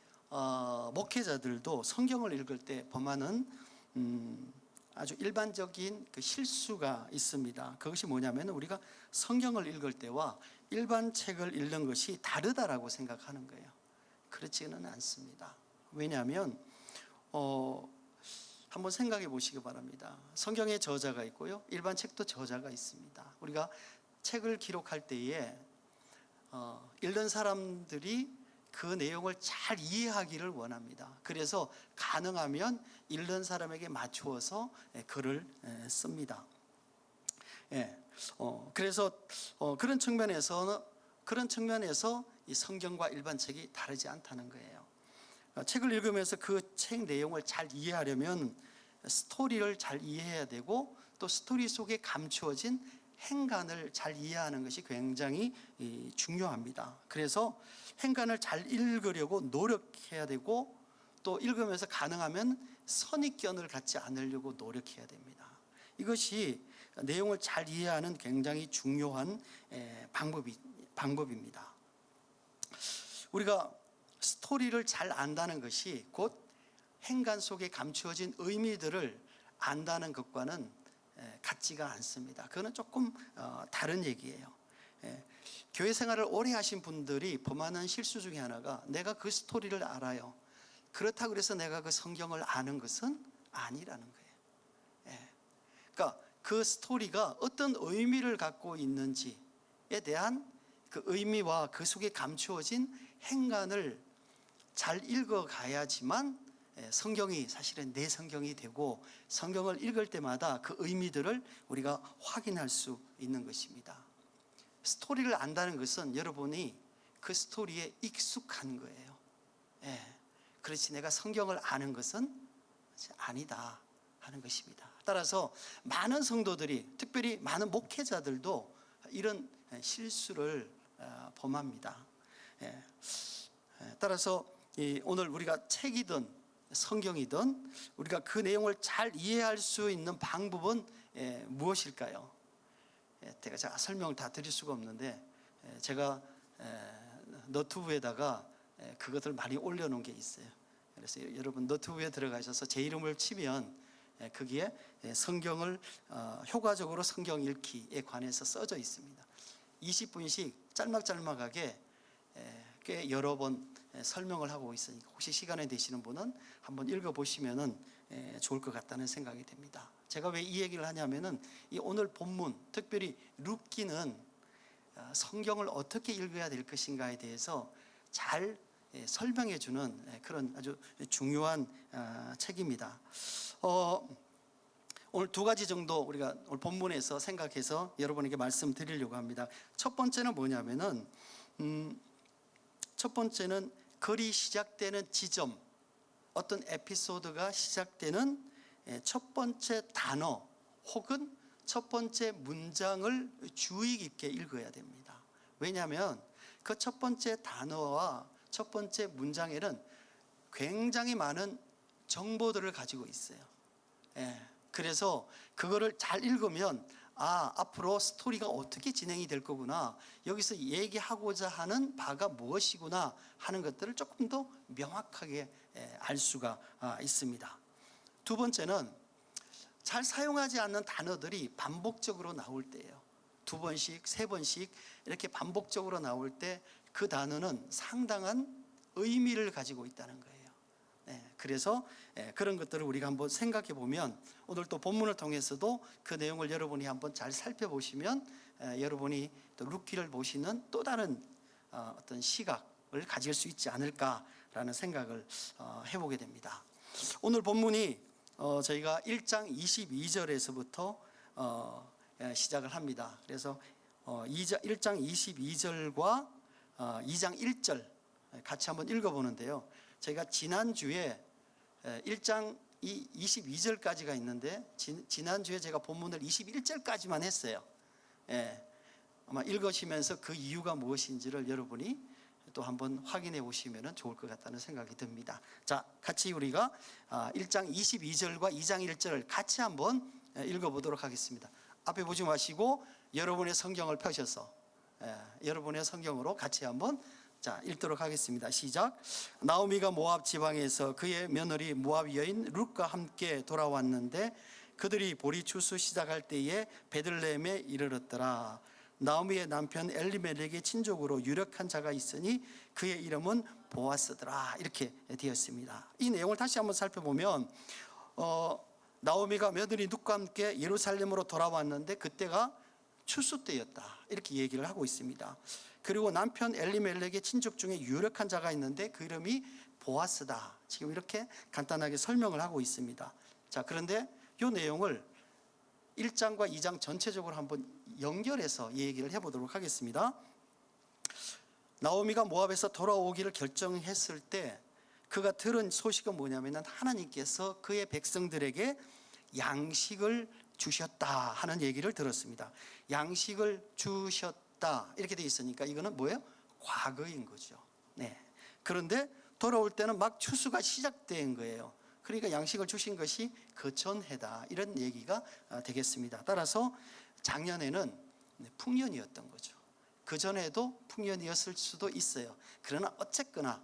목회자들도 성경을 읽을 때 범하는 아주 일반적인 그 실수가 있습니다. 그것이 뭐냐면 우리가 성경을 읽을 때와 일반 책을 읽는 것이 다르다라고 생각하는 거예요. 그렇지는 않습니다. 왜냐하면 한번 생각해 보시기 바랍니다. 성경에 저자가 있고요, 일반 책도 저자가 있습니다. 우리가 책을 기록할 때에 읽는 사람들이 그 내용을 잘 이해하기를 원합니다. 그래서 가능하면 읽는 사람에게 맞추어서 글을 씁니다. 그래서 그런 측면에서 이 성경과 일반 책이 다르지 않다는 거예요. 책을 읽으면서 그 책 내용을 잘 이해하려면 스토리를 잘 이해해야 되고 또 스토리 속에 감추어진 행간을 잘 이해하는 것이 굉장히 중요합니다. 그래서 행간을 잘 읽으려고 노력해야 되고 또 읽으면서 가능하면 선입견을 갖지 않으려고 노력해야 됩니다. 이것이 내용을 잘 이해하는 굉장히 중요한 방법입니다. 우리가 스토리를 잘 안다는 것이 곧 행간 속에 감추어진 의미들을 안다는 것과는 같지가 않습니다. 그거는 조금 다른 얘기예요. 교회 생활을 오래 하신 분들이 범하는 실수 중에 하나가 내가 그 스토리를 알아요. 그렇다고 그래서 내가 그 성경을 아는 것은 아니라는 거예요. 그러니까 그 스토리가 어떤 의미를 갖고 있는지에 대한 그 의미와 그 속에 감추어진 행간을 잘 읽어가야지만 성경이 사실은 내 성경이 되고 성경을 읽을 때마다 그 의미들을 우리가 확인할 수 있는 것입니다. 스토리를 안다는 것은 여러분이 그 스토리에 익숙한 거예요. 그렇지 내가 성경을 아는 것은 아니다 하는 것입니다. 따라서 많은 성도들이 특별히 많은 목회자들도 이런 실수를 범합니다. 따라서 오늘 우리가 책이든 성경이든 우리가 그 내용을 잘 이해할 수 있는 방법은 무엇일까요? 제가 설명을 다 드릴 수가 없는데 제가 너튜브에다가 그것을 많이 올려놓은 게 있어요. 그래서 여러분 너튜브에 들어가셔서 제 이름을 치면 거기에 성경을 효과적으로 성경 읽기에 관해서 써져 있습니다. 20분씩 짤막짤막하게 꽤 여러 번 설명을 하고 있으니까 혹시 시간이 되시는 분은 한번 읽어보시면 좋을 것 같다는 생각이 듭니다. 제가 왜 이 얘기를 하냐면은 이 오늘 본문 특별히 룻기는 성경을 어떻게 읽어야 될 것인가에 대해서 잘 설명해 주는 그런 아주 중요한 책입니다. 오늘 두 가지 정도 우리가 오늘 본문에서 생각해서 여러분에게 말씀드리려고 합니다. 첫 번째는 뭐냐면은 첫 번째는 글이 시작되는 지점, 어떤 에피소드가 시작되는 첫 번째 단어 혹은 첫 번째 문장을 주의 깊게 읽어야 됩니다. 왜냐하면 그 첫 번째 단어와 첫 번째 문장에는 굉장히 많은 정보들을 가지고 있어요. 그래서 그거를 잘 읽으면 앞으로 스토리가 어떻게 진행이 될 거구나, 여기서 얘기하고자 하는 바가 무엇이구나 하는 것들을 조금 더 명확하게 알 수가 있습니다. 두 번째는 잘 사용하지 않는 단어들이 반복적으로 나올 때예요. 두 번씩, 세 번씩 이렇게 반복적으로 나올 때 그 단어는 상당한 의미를 가지고 있다는 거예요. 그래서 그런 것들을 우리가 한번 생각해 보면 오늘 또 본문을 통해서도 그 내용을 여러분이 한번 잘 살펴보시면 여러분이 또 룻기를 보시는 또 다른 어떤 시각을 가질 수 있지 않을까라는 생각을 해보게 됩니다. 오늘 본문이 저희가 1장 22절에서부터 시작을 합니다. 그래서 1장 22절과 2장 1절 같이 한번 읽어보는데요. 저희가 지난주에 1장 22절까지가 있는데 지난주에 제가 본문을 21절까지만 했어요. 아마 읽으시면서 그 이유가 무엇인지를 여러분이 또 한번 확인해 보시면 좋을 것 같다는 생각이 듭니다. 자, 같이 우리가 1장 22절과 2장 1절을 같이 한번 읽어보도록 하겠습니다. 앞에 보지 마시고 여러분의 성경을 펴셔서 여러분의 성경으로 같이 한번 읽도록 하겠습니다. 시작. 나오미가 모압 지방에서 그의 며느리 모압 여인 룻과 함께 돌아왔는데 그들이 보리 추수 시작할 때에 베들레헴에 이르렀더라. 나오미의 남편 엘리멜렉의 친족으로 유력한 자가 있으니 그의 이름은 보아스더라. 이렇게 되었습니다. 이 내용을 다시 한번 살펴보면 나오미가 며느리 룻과 함께 예루살렘으로 돌아왔는데 그때가 추수 때였다, 이렇게 얘기를 하고 있습니다. 그리고 남편 엘리멜렉의 친족 중에 유력한 자가 있는데 그 이름이 보아스다. 지금 이렇게 간단하게 설명을 하고 있습니다. 자, 그런데 이 내용을 1장과 2장 전체적으로 한번 연결해서 얘기를 해보도록 하겠습니다. 나오미가 모압에서 돌아오기를 결정했을 때 그가 들은 소식은 뭐냐면 하나님께서 그의 백성들에게 양식을 주셨다 하는 얘기를 들었습니다. 양식을 주셨다 이렇게 돼 있으니까 이거는 뭐예요? 과거인 거죠. 네. 그런데 돌아올 때는 막 추수가 시작된 거예요. 그러니까 양식을 주신 것이 그 전해다 이런 얘기가 되겠습니다. 따라서 작년에는 풍년이었던 거죠. 그 전에도 풍년이었을 수도 있어요. 그러나 어쨌거나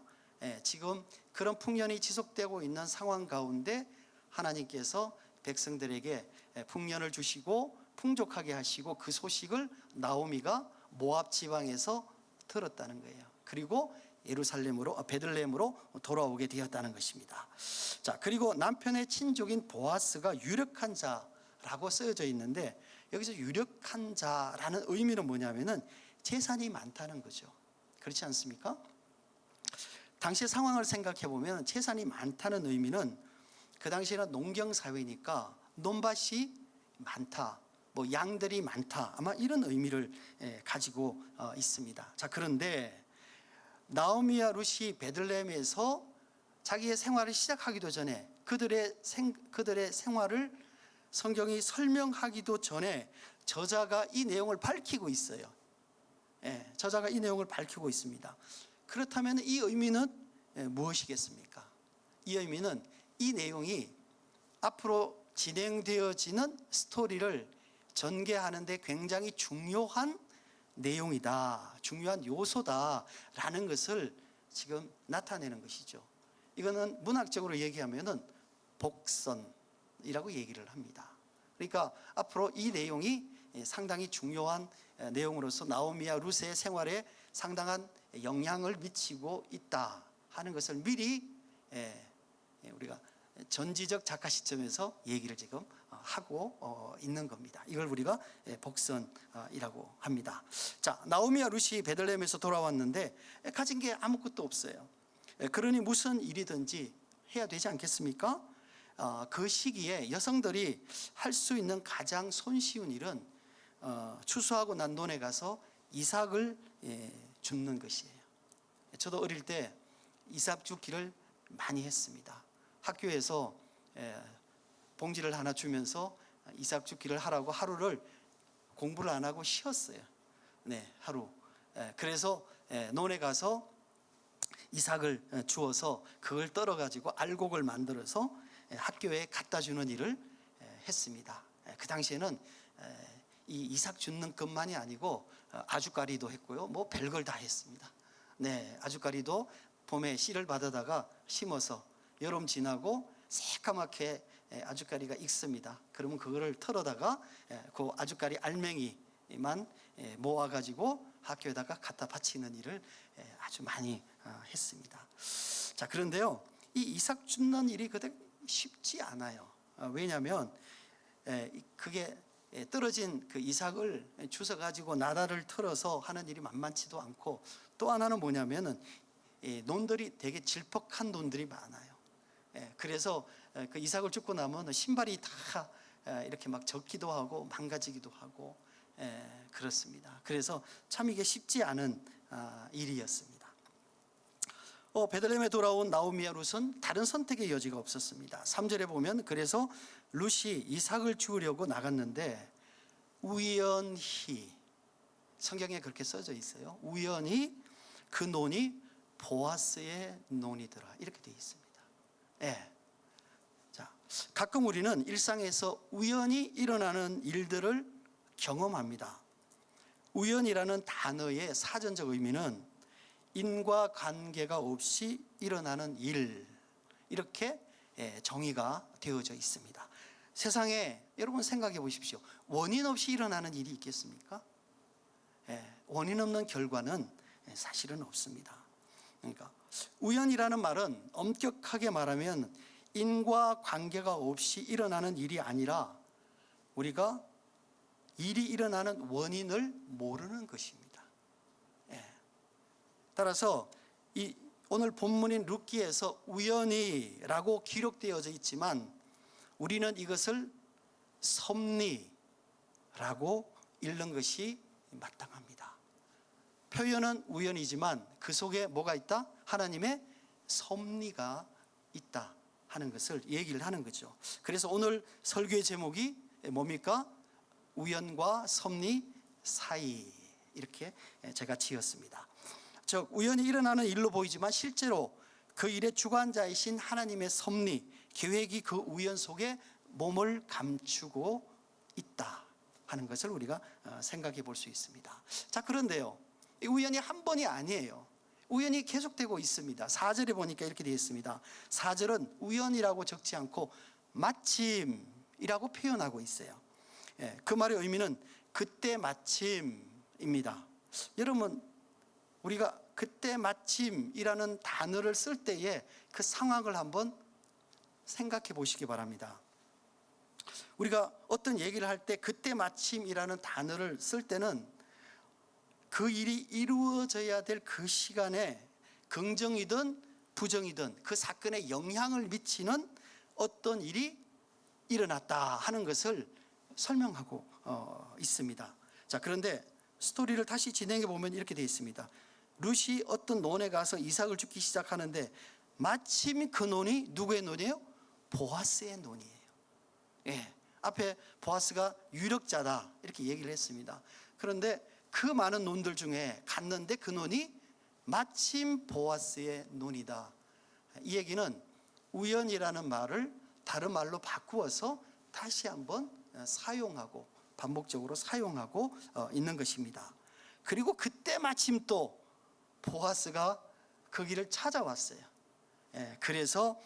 지금 그런 풍년이 지속되고 있는 상황 가운데 하나님께서 백성들에게 풍년을 주시고 풍족하게 하시고 그 소식을 나오미가 모압 지방에서 들었다는 거예요. 그리고 예루살렘으로 베들레헴으로 돌아오게 되었다는 것입니다. 자, 그리고 남편의 친족인 보아스가 유력한 자라고 쓰여져 있는데 여기서 유력한 자라는 의미는 뭐냐면은 재산이 많다는 거죠. 그렇지 않습니까? 당시의 상황을 생각해 보면 재산이 많다는 의미는 그 당시에는 농경 사회니까 논밭이 많다, 뭐 양들이 많다, 아마 이런 의미를 가지고 있습니다. 자, 그런데 나오미와 룻이 베들레헴에서 자기의 생활을 시작하기도 전에 그들의 생활을 성경이 설명하기도 전에 저자가 이 내용을 밝히고 있어요. 저자가 이 내용을 밝히고 있습니다. 그렇다면 이 의미는 무엇이겠습니까? 이 의미는 이 내용이 앞으로 진행되어지는 스토리를 전개하는 데 굉장히 중요한 내용이다, 중요한 요소다라는 것을 지금 나타내는 것이죠. 이거는 문학적으로 얘기하면은 복선이라고 얘기를 합니다. 그러니까 앞으로 이 내용이 상당히 중요한 내용으로서 나오미와 룻의 생활에 상당한 영향을 미치고 있다 하는 것을 미리 우리가 전지적 작가 시점에서 얘기를 지금 하고 있는 겁니다. 이걸 우리가 복선이라고 합니다. 자, 나오미와 룻이 베들레헴에서 돌아왔는데 가진 게 아무것도 없어요. 그러니 무슨 일이든지 해야 되지 않겠습니까? 그 시기에 여성들이 할 수 있는 가장 손쉬운 일은 추수하고 난 논에 가서 이삭을 줍는 것이에요. 저도 어릴 때 이삭 줍기를 많이 했습니다. 학교에서 봉지를 하나 주면서 이삭 줍기를 하라고 하루를 공부를 안 하고 쉬었어요. 네, 하루. 그래서 논에 가서 이삭을 주어서 그걸 떨어 가지고 알곡을 만들어서 학교에 갖다 주는 일을 했습니다. 그 당시에는 이 이삭 줍는 것만이 아니고 아주까리도 했고요. 뭐 별걸 다 했습니다. 네, 아주까리도 봄에 씨를 받아다가 심어서 여름 지나고 새까맣게 아주까리가 익습니다. 그러면 그거를 털어다가 그 아주까리 알맹이만 모아가지고 학교에다가 갖다 바치는 일을 아주 많이 했습니다. 자, 그런데요, 이 이삭 줍는 일이 그렇게 쉽지 않아요. 왜냐하면 그게 떨어진 그 이삭을 주워 가지고 나라를 털어서 하는 일이 만만치도 않고, 또 하나는 뭐냐면은 논들이 되게 질퍽한 논들이 많아요. 그래서 그 이삭을 줍고 나면 신발이 다 이렇게 막 젖기도 하고 망가지기도 하고 그렇습니다. 그래서 참 이게 쉽지 않은 일이었습니다. 베들레헴에 돌아온 나오미와 룻은 다른 선택의 여지가 없었습니다. 3절에 보면 그래서 룻이 이삭을 주우려고 나갔는데 우연히, 성경에 그렇게 써져 있어요. 우연히 그 논이 보아스의 논이더라, 이렇게 되어 있습니다. 자, 가끔 우리는 일상에서 우연히 일어나는 일들을 경험합니다. 우연이라는 단어의 사전적 의미는 인과관계가 없이 일어나는 일, 이렇게 정의가 되어져 있습니다. 세상에 여러분 생각해 보십시오. 원인 없이 일어나는 일이 있겠습니까? 원인 없는 결과는 사실은 없습니다. 그러니까 우연이라는 말은 엄격하게 말하면 인과관계가 없이 일어나는 일이 아니라 우리가 일이 일어나는 원인을 모르는 것입니다. 따라서 이 오늘 본문인 룻기에서 우연히라고 기록되어져 있지만 우리는 이것을 섭리라고 읽는 것이 마땅합니다. 표현은 우연이지만 그 속에 뭐가 있다? 하나님의 섭리가 있다 하는 것을 얘기를 하는 거죠. 그래서 오늘 설교의 제목이 뭡니까? 우연과 섭리 사이, 이렇게 제가 지었습니다. 즉 우연히 일어나는 일로 보이지만 실제로 그 일의 주관자이신 하나님의 섭리, 계획이 그 우연 속에 몸을 감추고 있다 하는 것을 우리가 생각해 볼 수 있습니다. 자, 그런데요, 이 우연이 한 번이 아니에요. 우연이 계속되고 있습니다. 4절에 보니까 이렇게 되어 있습니다. 4절은 우연이라고 적지 않고 마침이라고 표현하고 있어요. 그 말의 의미는 그때 마침입니다. 여러분, 우리가 그때 마침이라는 단어를 쓸 때에 그 상황을 한번 생각해 보시기 바랍니다. 우리가 어떤 얘기를 할 때 그때 마침이라는 단어를 쓸 때는 그 일이 이루어져야 될 그 시간에 긍정이든 부정이든 그 사건에 영향을 미치는 어떤 일이 일어났다 하는 것을 설명하고 있습니다. 자, 그런데 스토리를 다시 진행해 보면 이렇게 되어 있습니다. 룻이 어떤 논에 가서 이삭을 줍기 시작하는데 마침 그 논이 누구의 논이에요? 보아스의 논이에요. 앞에 보아스가 유력자다 이렇게 얘기를 했습니다. 그런데 그 많은 논들 중에 갔는데 그 논이 마침 보아스의 논이다. 이 얘기는 우연이라는 말을 다른 말로 바꾸어서 다시 한번 사용하고 반복적으로 사용하고 있는 것입니다. 그리고 그때 마침 또 보아스가 거기를 찾아왔어요. 그래서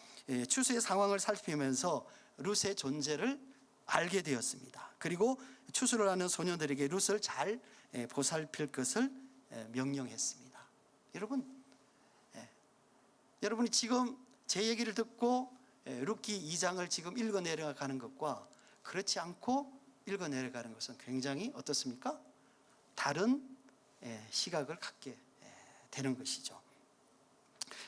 추수의 상황을 살피면서 룻의 존재를 알게 되었습니다. 그리고 추수를 하는 소녀들에게 룻을 잘 보살필 것을 명령했습니다. 여러분이 지금 제 얘기를 듣고 룻기 2장을 지금 읽어 내려가는 것과 그렇지 않고 읽어 내려가는 것은 굉장히 어떻습니까? 다른 시각을 갖게 되는 것이죠.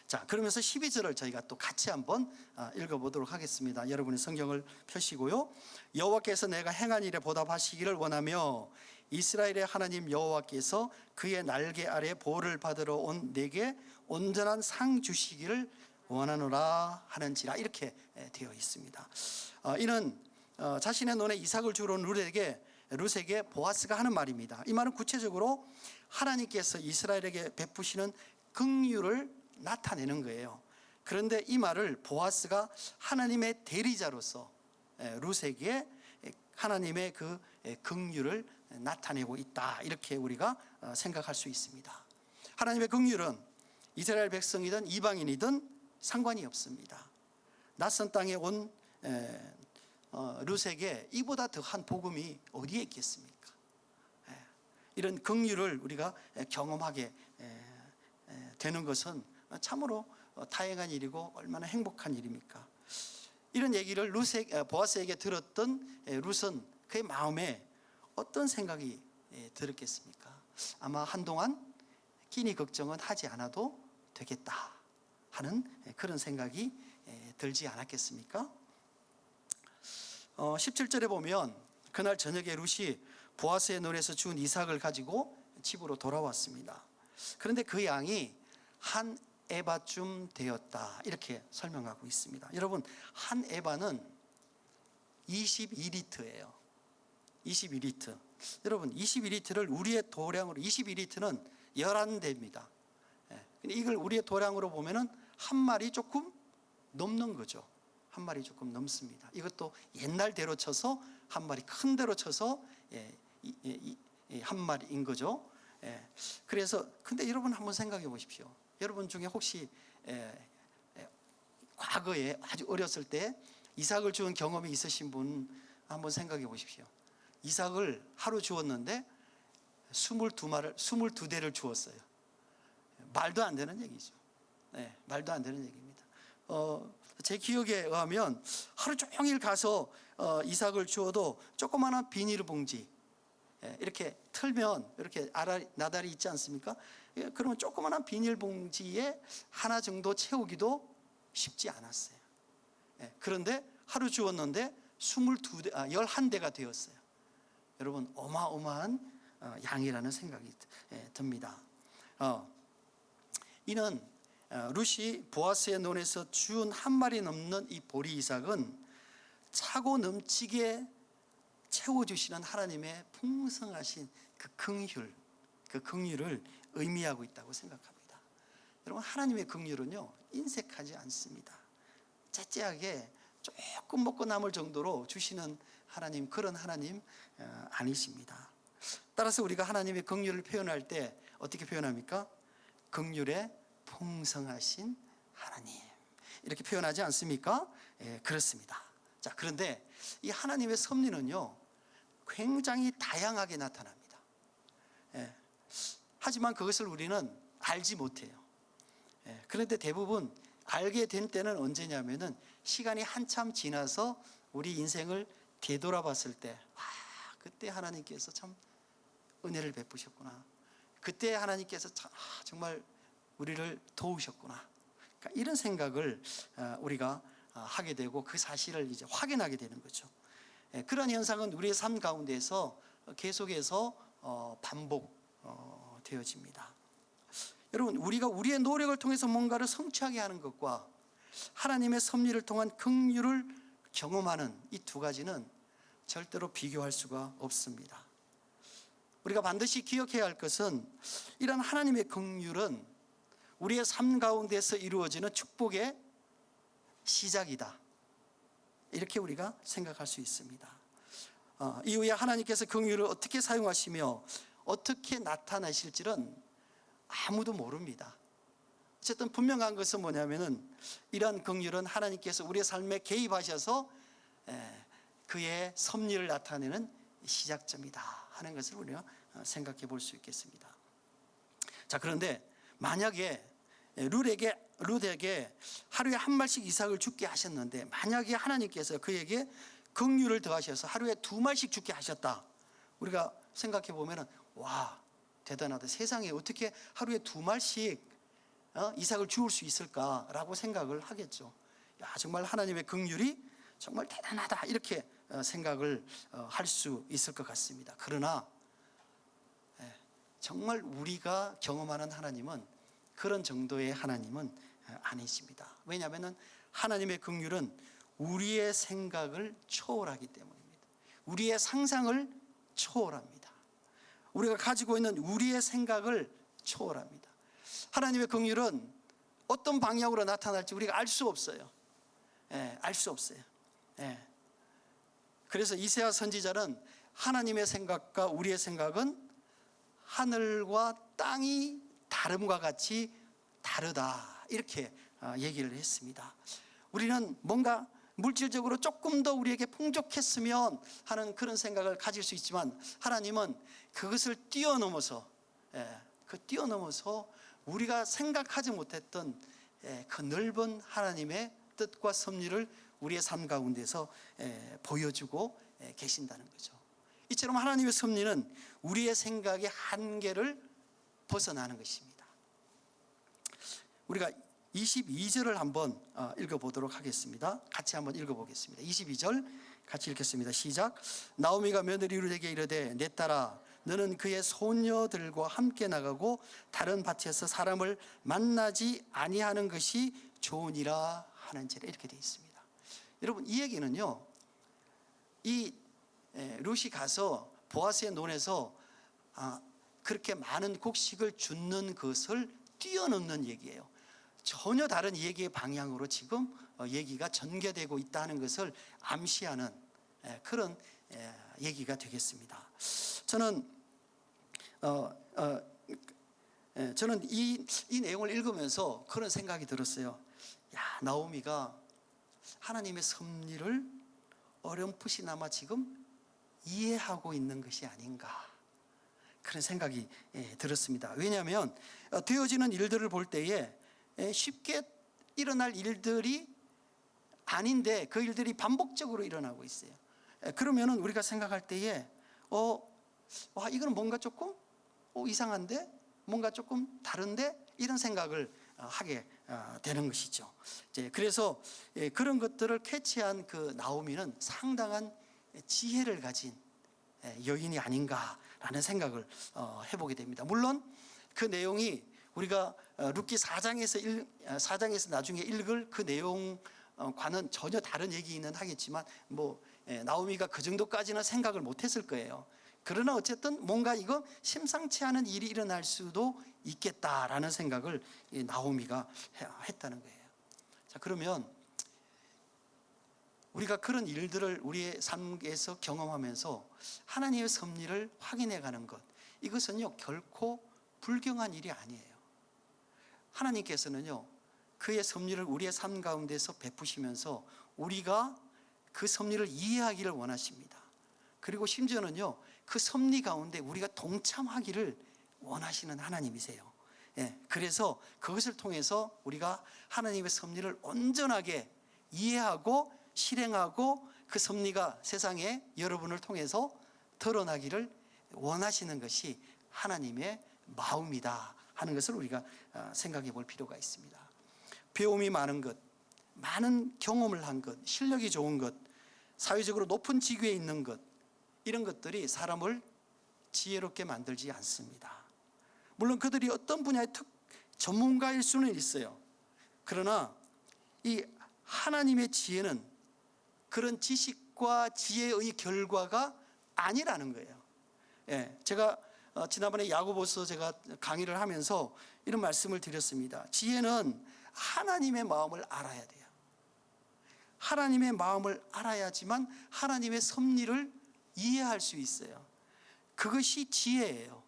자, 그러면서 12절을 저희가 또 같이 한번 읽어보도록 하겠습니다. 여러분의 성경을 펴시고요. 여호와께서 내가 행한 일에 보답하시기를 원하며 이스라엘의 하나님 여호와께서 그의 날개 아래 보호를 받으러 온 내게 온전한 상 주시기를 원하노라 하는지라, 이렇게 되어 있습니다. 이는 자신의 논에 이삭을 주러 온 룻에게 보아스가 하는 말입니다. 이 말은 구체적으로 하나님께서 이스라엘에게 베푸시는 긍휼을 나타내는 거예요. 그런데 이 말을 보아스가 하나님의 대리자로서 룻에게 하나님의 그 긍휼을 나타내고 있다, 이렇게 우리가 생각할 수 있습니다. 하나님의 긍휼은 이스라엘 백성이든 이방인이든 상관이 없습니다. 낯선 땅에 온 룻에게 이보다 더한 복음이 어디에 있겠습니까? 이런 긍휼을 우리가 경험하게 되는 것은 참으로 다행한 일이고 얼마나 행복한 일입니까? 이런 얘기를 보아스에게 들었던 룻은 그의 마음에 어떤 생각이 들었겠습니까? 아마 한동안 끼니 걱정은 하지 않아도 되겠다 하는 그런 생각이 들지 않았겠습니까? 17절에 보면 그날 저녁에 룻이 보아스의 논에서 주운 이삭을 가지고 집으로 돌아왔습니다. 그런데 그 양이 한 에바쯤 되었다, 이렇게 설명하고 있습니다. 여러분, 한 에바는 22리터예요. 22리터. 여러분, 22리터를 우리의 도량으로, 22리터는 11대입니다. 근데 이걸 우리의 도량으로 보면은 한 마리 조금 넘는 거죠. 한 마리 조금 넘습니다. 이것도 옛날 대로 쳐서 한 마리, 큰 대로 쳐서 한 마리인 거죠. 그래서 근데 여러분 한번 생각해 보십시오. 여러분 중에 혹시 과거에 아주 어렸을 때 이삭을 주운 경험이 있으신 분 한번 생각해 보십시오. 이삭을 하루 주었는데 22대를 주었어요. 말도 안 되는 얘기죠. 말도 안 되는 얘기입니다. 제 기억에 의하면 하루 종일 가서 이삭을 주어도 조그마한 비닐봉지 이렇게 틀면 이렇게 나달이 있지 않습니까? 그러면 조그마한 비닐봉지에 하나 정도 채우기도 쉽지 않았어요. 그런데 하루 주었는데 11대가 되었어요. 여러분, 어마어마한 양이라는 생각이 듭니다. 이는 룻이 보아스의 논에서 준 한 마리 넘는 이 보리 이삭은 차고 넘치게 채워주시는 하나님의 풍성하신 그 긍휼을 의미하고 있다고 생각합니다. 여러분, 하나님의 긍휼은요 인색하지 않습니다. 째째하게 조금 먹고 남을 정도로 주시는 하나님, 그런 하나님 아니십니다. 따라서 우리가 하나님의 긍휼을 표현할 때 어떻게 표현합니까? 긍휼의 풍성하신 하나님, 이렇게 표현하지 않습니까? 그렇습니다. 자, 그런데 이 하나님의 섭리는요 굉장히 다양하게 나타납니다. 하지만 그것을 우리는 알지 못해요. 그런데 대부분 알게 된 때는 언제냐면은 시간이 한참 지나서 우리 인생을 되돌아봤을 때, 그때 하나님께서 참 은혜를 베푸셨구나. 그때 하나님께서 정말 우리를 도우셨구나. 그러니까 이런 생각을 우리가 하게 되고 그 사실을 이제 확인하게 되는 거죠. 그런 현상은 우리의 삶 가운데서 계속해서 반복되어집니다. 여러분, 우리가 우리의 노력을 통해서 뭔가를 성취하게 하는 것과 하나님의 섭리를 통한 긍휼을 경험하는 이 두 가지는 절대로 비교할 수가 없습니다. 우리가 반드시 기억해야 할 것은 이런 하나님의 긍휼은 우리의 삶 가운데서 이루어지는 축복의 시작이다, 이렇게 우리가 생각할 수 있습니다. 이후에 하나님께서 긍휼을 어떻게 사용하시며 어떻게 나타내실지는 아무도 모릅니다. 어쨌든 분명한 것은 뭐냐면은 이러한 긍휼은 하나님께서 우리의 삶에 개입하셔서 그의 섭리를 나타내는 시작점이다 하는 것을 우리가 생각해 볼 수 있겠습니다. 자, 그런데 만약에 룻에게 하루에 한 마리씩 이삭을 죽게 하셨는데, 만약에 하나님께서 그에게 긍휼을 더하셔서 하루에 2마리씩 죽게 하셨다, 우리가 생각해 보면은 와, 대단하다. 세상에 어떻게 하루에 2마리씩 이삭을 주울 수 있을까라고 생각을 하겠죠. 야, 정말 하나님의 긍휼이 정말 대단하다, 이렇게 생각을 할 수 있을 것 같습니다. 그러나 정말 우리가 경험하는 하나님은 그런 정도의 하나님은 아니십니다. 왜냐하면 하나님의 긍휼은 우리의 생각을 초월하기 때문입니다. 우리의 상상을 초월합니다. 우리가 가지고 있는 우리의 생각을 초월합니다. 하나님의 긍휼은 어떤 방향으로 나타날지 우리가 알 수 없어요. 알 수 없어요. 그래서 이사야 선지자는 하나님의 생각과 우리의 생각은 하늘과 땅이 다름과 같이 다르다, 이렇게 얘기를 했습니다. 우리는 뭔가 물질적으로 조금 더 우리에게 풍족했으면 하는 그런 생각을 가질 수 있지만, 하나님은 그것을 뛰어넘어서 우리가 생각하지 못했던 그 넓은 하나님의 뜻과 섭리를 우리의 삶 가운데서 보여주고 계신다는 거죠. 이처럼 하나님의 섭리는 우리의 생각의 한계를 벗어나는 것입니다. 우리가 22절을 한번 읽어보도록 하겠습니다. 같이 한번 읽어보겠습니다. 22절 같이 읽겠습니다. 시작. 나오미가 며느리 룻에게 이르되, 내 딸아, 너는 그의 소녀들과 함께 나가고 다른 밭에서 사람을 만나지 아니하는 것이 좋으니라 하는지라, 이렇게 되어 있습니다. 여러분, 이 얘기는요, 이 룻이 가서 보아스의 논에서 그렇게 많은 곡식을 줍는 것을 뛰어넘는 얘기예요. 전혀 다른 얘기의 방향으로 지금 얘기가 전개되고 있다는 것을 암시하는 그런 얘기가 되겠습니다. 저는 이 내용을 읽으면서 그런 생각이 들었어요. 야, 나오미가 하나님의 섭리를 어렴풋이나마 지금 이해하고 있는 것이 아닌가, 그런 생각이 들었습니다. 왜냐하면 되어지는 일들을 볼 때에 쉽게 일어날 일들이 아닌데 그 일들이 반복적으로 일어나고 있어요. 그러면은 우리가 생각할 때에 와, 이건 뭔가 조금 이상한데, 뭔가 조금 다른데, 이런 생각을 하게 되는 것이죠. 그래서 그런 것들을 캐치한 그 나오미는 상당한 지혜를 가진 여인이 아닌가라는 생각을 해보게 됩니다. 물론 그 내용이 우리가 룻기 4장에서 나중에 읽을 그 내용과는 전혀 다른 얘기는 하겠지만 나오미가 그 정도까지는 생각을 못했을 거예요. 그러나 어쨌든 뭔가 이거 심상치 않은 일이 일어날 수도 있겠다라는 생각을 나오미가 했다는 거예요. 자, 그러면 우리가 그런 일들을 우리의 삶에서 경험하면서 하나님의 섭리를 확인해 가는 것, 이것은요 결코 불경한 일이 아니에요. 하나님께서는요 그의 섭리를 우리의 삶 가운데서 베푸시면서 우리가 그 섭리를 이해하기를 원하십니다. 그리고 심지어는요 그 섭리 가운데 우리가 동참하기를 원하시는 하나님이세요. 그래서 그것을 통해서 우리가 하나님의 섭리를 온전하게 이해하고 실행하고 그 섭리가 세상에 여러분을 통해서 드러나기를 원하시는 것이 하나님의 마음이다 하는 것을 우리가 생각해 볼 필요가 있습니다. 배움이 많은 것, 많은 경험을 한 것, 실력이 좋은 것, 사회적으로 높은 직위에 있는 것, 이런 것들이 사람을 지혜롭게 만들지 않습니다. 물론 그들이 어떤 분야의 전문가일 수는 있어요. 그러나 이 하나님의 지혜는 그런 지식과 지혜의 결과가 아니라는 거예요. 제가 지난번에 야고보서 제가 강의를 하면서 이런 말씀을 드렸습니다. 지혜는 하나님의 마음을 알아야 돼요. 하나님의 마음을 알아야지만 하나님의 섭리를 이해할 수 있어요. 그것이 지혜예요.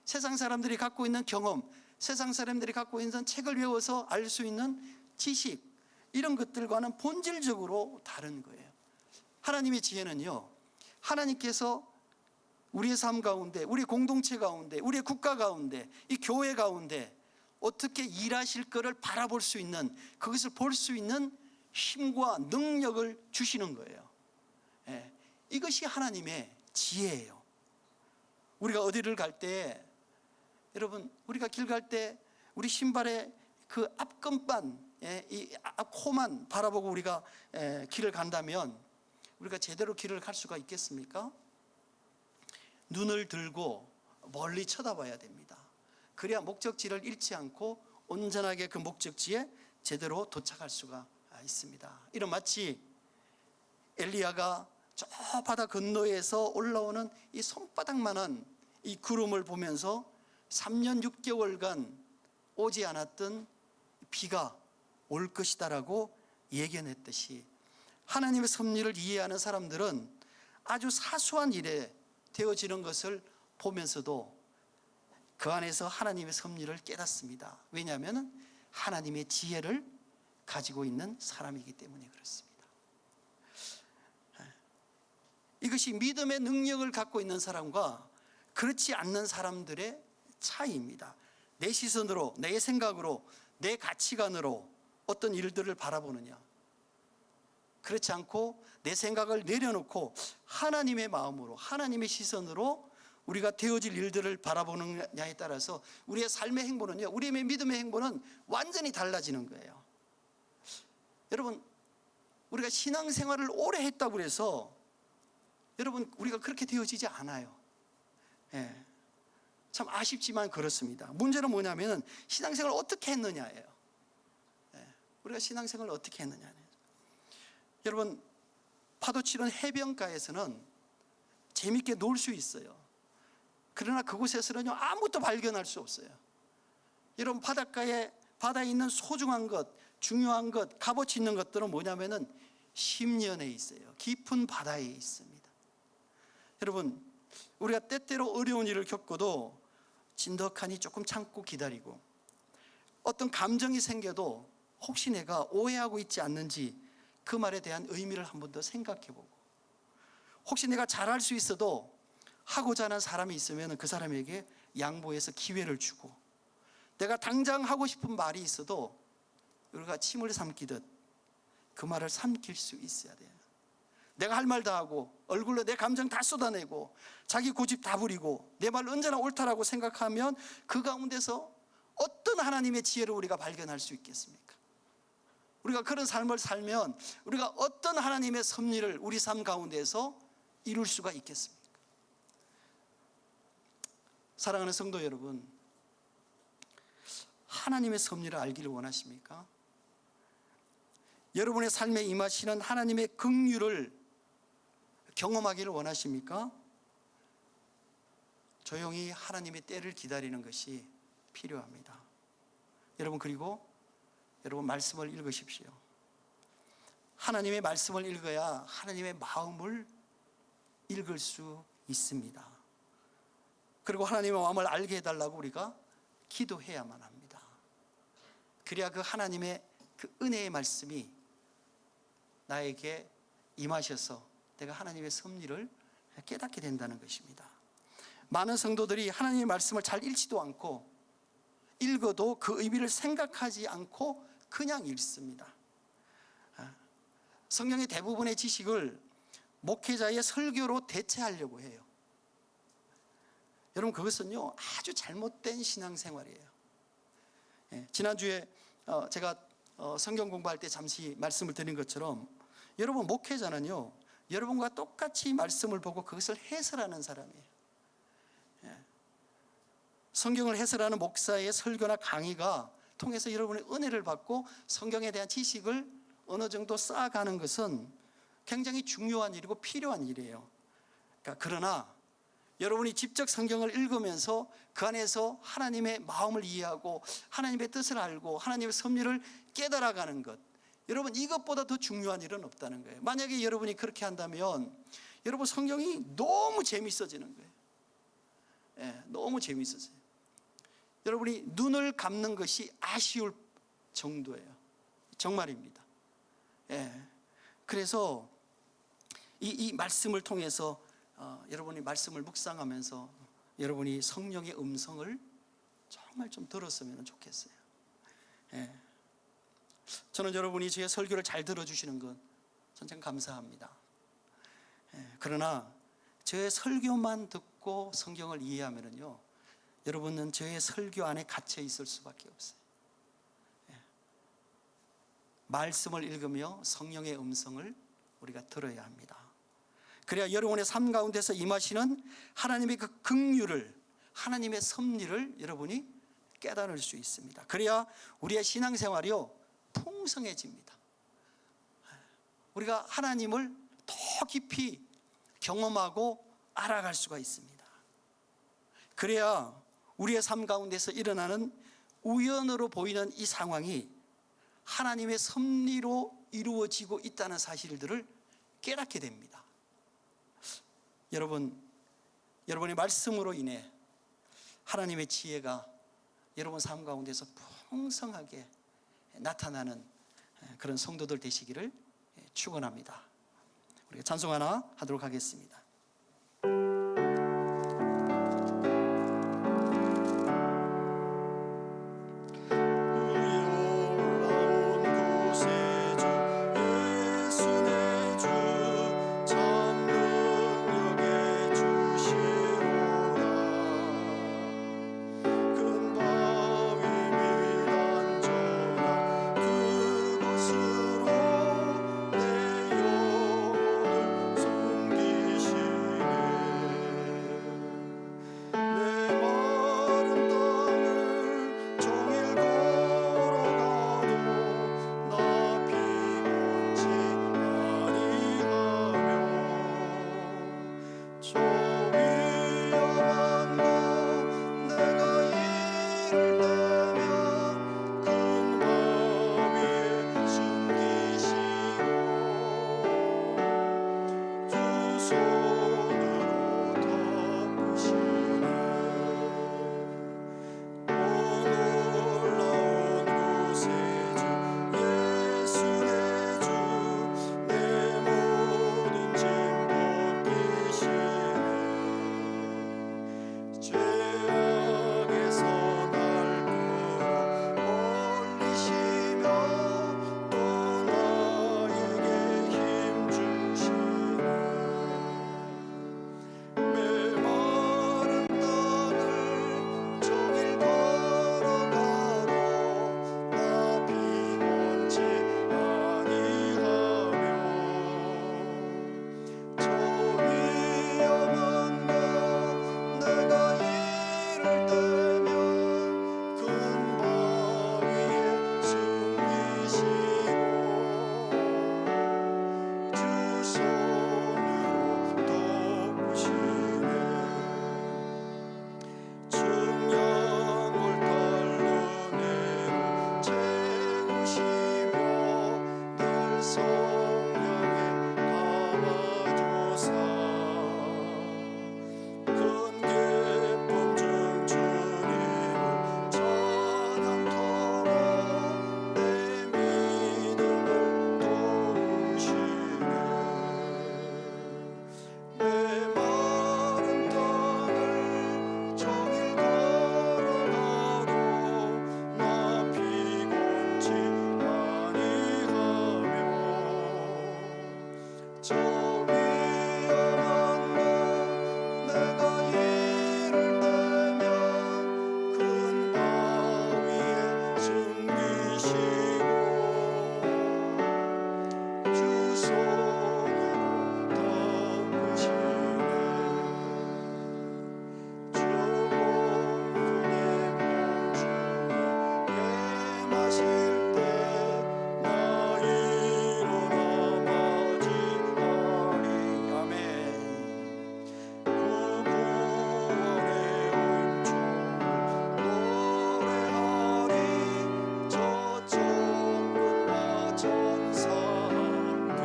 세상 사람들이 갖고 있는 경험, 세상 사람들이 갖고 있는 책을 외워서 알 수 있는 지식, 이런 것들과는 본질적으로 다른 거예요. 하나님의 지혜는요 하나님께서 우리의 삶 가운데, 우리 공동체 가운데, 우리의 국가 가운데, 이 교회 가운데 어떻게 일하실 것을 바라볼 수 있는, 그것을 볼 수 있는 힘과 능력을 주시는 거예요. 이것이 하나님의 지혜예요. 우리가 어디를 갈 때, 여러분 우리가 길 갈 때 우리 신발의 그 앞끈만, 이 코만 바라보고 우리가 길을 간다면 우리가 제대로 길을 갈 수가 있겠습니까? 눈을 들고 멀리 쳐다봐야 됩니다. 그래야 목적지를 잃지 않고 온전하게 그 목적지에 제대로 도착할 수가 있습니다. 이런 마치 엘리야가 저 바다 건너에서 올라오는 이 손바닥만한 이 구름을 보면서 3년 6개월간 오지 않았던 비가 올 것이다라고 예견했듯이, 하나님의 섭리를 이해하는 사람들은 아주 사소한 일에 되어지는 것을 보면서도 그 안에서 하나님의 섭리를 깨닫습니다. 왜냐하면 하나님의 지혜를 가지고 있는 사람이기 때문에 그렇습니다. 이것이 믿음의 능력을 갖고 있는 사람과 그렇지 않는 사람들의 차이입니다. 내 시선으로, 내 생각으로, 내 가치관으로 어떤 일들을 바라보느냐, 그렇지 않고 내 생각을 내려놓고 하나님의 마음으로, 하나님의 시선으로 우리가 되어질 일들을 바라보느냐에 따라서 우리의 삶의 행보는요, 우리의 믿음의 행보는 완전히 달라지는 거예요. 여러분, 우리가 신앙생활을 오래 했다고 해서 여러분 우리가 그렇게 되어지지 않아요. 참 아쉽지만 그렇습니다. 문제는 뭐냐면 신앙생활을 어떻게 했느냐예요. 우리가 신앙생활을 어떻게 했느냐. 여러분, 파도 치는 해변가에서는 재밌게 놀 수 있어요. 그러나 그곳에서는요 아무것도 발견할 수 없어요. 여러분, 바다에 있는 소중한 것, 중요한 것, 값어치 있는 것들은 뭐냐면은 심연에 있어요. 깊은 바다에 있습니다. 여러분, 우리가 때때로 어려운 일을 겪어도 진덕하니 조금 참고 기다리고, 어떤 감정이 생겨도 혹시 내가 오해하고 있지 않는지 그 말에 대한 의미를 한 번 더 생각해보고, 혹시 내가 잘할 수 있어도 하고자 하는 사람이 있으면 그 사람에게 양보해서 기회를 주고, 내가 당장 하고 싶은 말이 있어도 우리가 침을 삼키듯 그 말을 삼킬 수 있어야 돼요. 내가 할 말 다 하고 얼굴로 내 감정 다 쏟아내고 자기 고집 다 부리고 내 말 언제나 옳다라고 생각하면 그 가운데서 어떤 하나님의 지혜를 우리가 발견할 수 있겠습니까? 우리가 그런 삶을 살면 우리가 어떤 하나님의 섭리를 우리 삶 가운데서 이룰 수가 있겠습니까? 사랑하는 성도 여러분, 하나님의 섭리를 알기를 원하십니까? 여러분의 삶에 임하시는 하나님의 긍휼을 경험하기를 원하십니까? 조용히 하나님의 때를 기다리는 것이 필요합니다. 여러분, 그리고 여러분 말씀을 읽으십시오. 하나님의 말씀을 읽어야 하나님의 마음을 읽을 수 있습니다. 그리고 하나님의 마음을 알게 해달라고 우리가 기도해야만 합니다. 그래야 그 하나님의 그 은혜의 말씀이 나에게 임하셔서 내가 하나님의 섭리를 깨닫게 된다는 것입니다. 많은 성도들이 하나님의 말씀을 잘 읽지도 않고 읽어도 그 의미를 생각하지 않고 그냥 읽습니다. 성경의 대부분의 지식을 목회자의 설교로 대체하려고 해요. 여러분, 그것은요 아주 잘못된 신앙생활이에요. 지난주에 제가 성경 공부할 때 잠시 말씀을 드린 것처럼 여러분, 목회자는요 여러분과 똑같이 말씀을 보고 그것을 해설하는 사람이에요. 성경을 해설하는 목사의 설교나 강의가 통해서 여러분의 은혜를 받고 성경에 대한 지식을 어느 정도 쌓아가는 것은 굉장히 중요한 일이고 필요한 일이에요. 그러나 여러분이 직접 성경을 읽으면서 그 안에서 하나님의 마음을 이해하고 하나님의 뜻을 알고 하나님의 섭리를 깨달아가는 것, 여러분, 이것보다 더 중요한 일은 없다는 거예요. 만약에 여러분이 그렇게 한다면 여러분 성경이 너무 재밌어지는 거예요. 너무 재밌어져요. 여러분이 눈을 감는 것이 아쉬울 정도예요. 정말입니다. 그래서 이 말씀을 통해서 여러분이 말씀을 묵상하면서 여러분이 성령의 음성을 정말 좀 들었으면 좋겠어요. 저는 여러분이 제 설교를 잘 들어주시는 건 참 감사합니다. 그러나 제 설교만 듣고 성경을 이해하면요 여러분은 저의 설교 안에 갇혀 있을 수밖에 없어요. 말씀을 읽으며 성령의 음성을 우리가 들어야 합니다. 그래야 여러분의 삶 가운데서 임하시는 하나님의 그 긍휼을, 하나님의 섭리를 여러분이 깨달을 수 있습니다. 그래야 우리의 신앙생활이요 풍성해집니다. 우리가 하나님을 더 깊이 경험하고 알아갈 수가 있습니다. 그래야 우리의 삶 가운데서 일어나는 우연으로 보이는 이 상황이 하나님의 섭리로 이루어지고 있다는 사실들을 깨닫게 됩니다. 여러분의 말씀으로 인해 하나님의 지혜가 여러분 삶 가운데서 풍성하게 나타나는 그런 성도들 되시기를 축원합니다. 우리가 찬송 하나 하도록 하겠습니다. 내 영혼을 숨기시 때 나 일어나 맞이하리. 아멘. 그 구원의 은총을 노래하리. 저 천군과 천사 함께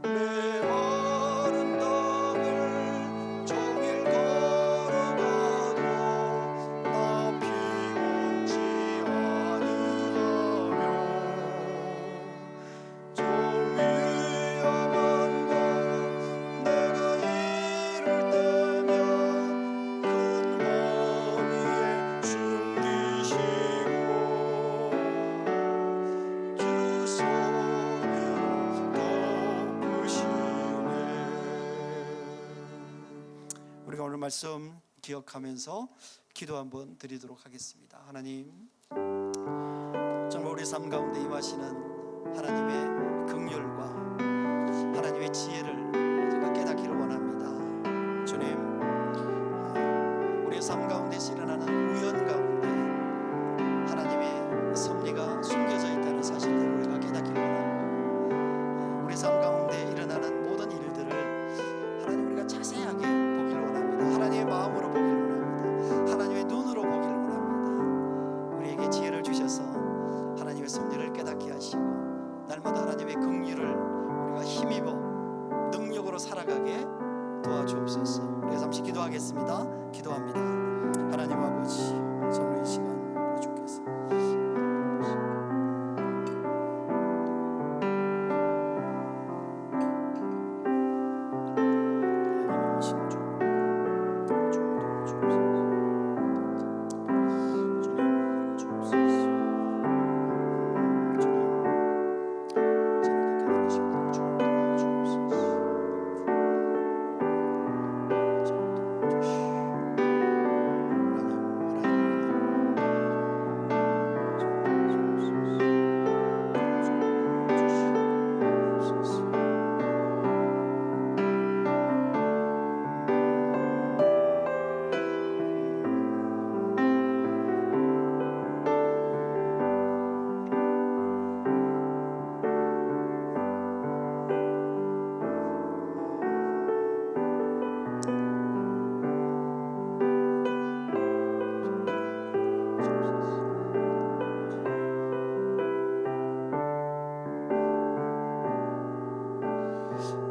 메마른 땅을 종일 걸어가도 나 피곤치 아니하며 저 위험한 곳 내가 이를 때면 큰 범 위에 숨기시고 주 손으로 덮으시네. 우리가 오늘 말씀 기억하면서 기도 한번 드리도록 하겠습니다. 하나님, 정말 우리 삶 가운데 임하시는 하나님의 긍휼과 하나님의 지혜를 제가 깨닫기를 원합니다. 주님, 우리의 삶 가운데서 일어나는 우연 가운데 하나님의 섭리가 숨겨져 있다는 사실을 우리가 깨닫기를 원하고, 우리 삶 가운데 일어나는 모든 일들을 하나님 우리가 자세하게 보기를 원합니다. 하나님의 마음으로 보기를 원합니다. 하나님의 눈으로 보기를 원합니다. 우리에게 지혜를 주셔서 하나님의 섭리를 깨닫게 하시고 날마다 하나님의 긍휼을 우리가 힘입어 능력으로 살아가게 도와주옵소서. 우리가 잠시 기도하겠습니다. 기도합니다. 하나님 아버지, 정말 이 시간 주께서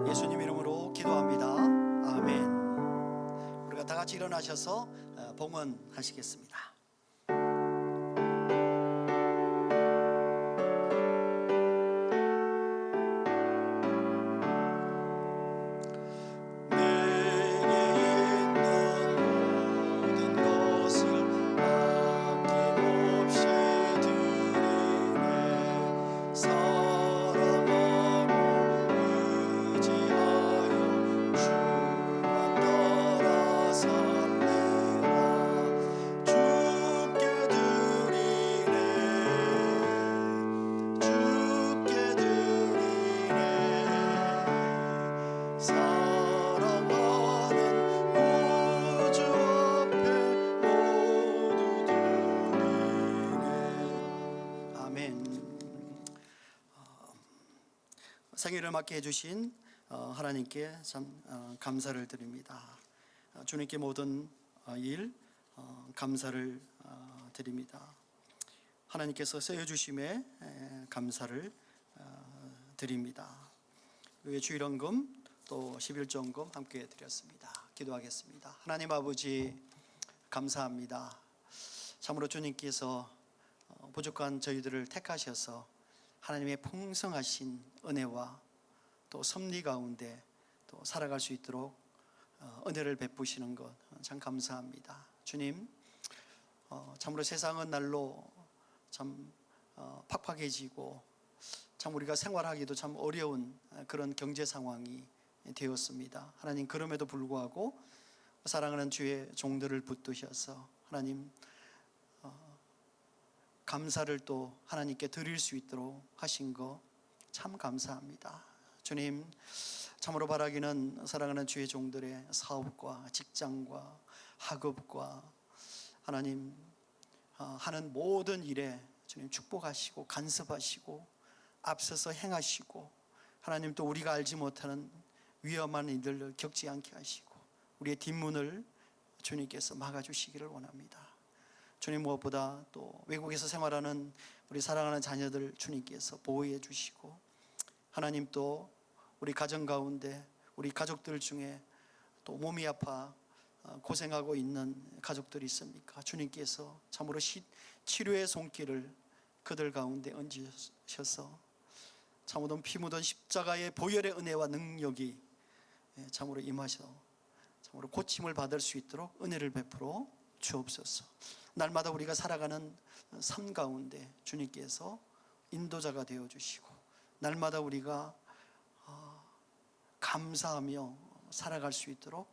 예수님 이름으로 기도합니다. 아멘. 우리가 다 같이 일어나셔서 봉헌하시겠습니다. 생일을 맞게 해주신 하나님께 참 감사를 드립니다. 주님께 모든 일 감사를 드립니다. 하나님께서 세워주심에 감사를 드립니다. 그리고 주일헌금 또 11조헌금 함께 드렸습니다. 기도하겠습니다. 하나님 아버지, 감사합니다. 참으로 주님께서 부족한 저희들을 택하셔서 하나님의 풍성하신 은혜와 또 섭리 가운데 또 살아갈 수 있도록 은혜를 베푸시는 것 참 감사합니다. 주님, 참으로 세상은 날로 참 팍팍해지고 참 우리가 생활하기도 참 어려운 그런 경제 상황이 되었습니다. 하나님, 그럼에도 불구하고 사랑하는 주의 종들을 붙드셔서 하나님 감사를 또 하나님께 드릴 수 있도록 하신 거 참 감사합니다. 주님, 참으로 바라기는 사랑하는 주의 종들의 사업과 직장과 학업과 하나님 하는 모든 일에 주님 축복하시고 간섭하시고 앞서서 행하시고, 하나님 또 우리가 알지 못하는 위험한 일들을 겪지 않게 하시고 우리의 뒷문을 주님께서 막아주시기를 원합니다. 주님, 무엇보다 또 외국에서 생활하는 우리 사랑하는 자녀들 주님께서 보호해 주시고, 하나님 또 우리 가정 가운데 우리 가족들 중에 또 몸이 아파 고생하고 있는 가족들이 있습니까? 주님께서 참으로 치료의 손길을 그들 가운데 얹으셔서 참으로 피 묻은 십자가의 보혈의 은혜와 능력이 참으로 임하셔 참으로 고침을 받을 수 있도록 은혜를 베풀어 주옵소서. 날마다 우리가 살아가는 삶 가운데 주님께서 인도자가 되어 주시고, 날마다 우리가 감사하며 살아갈 수 있도록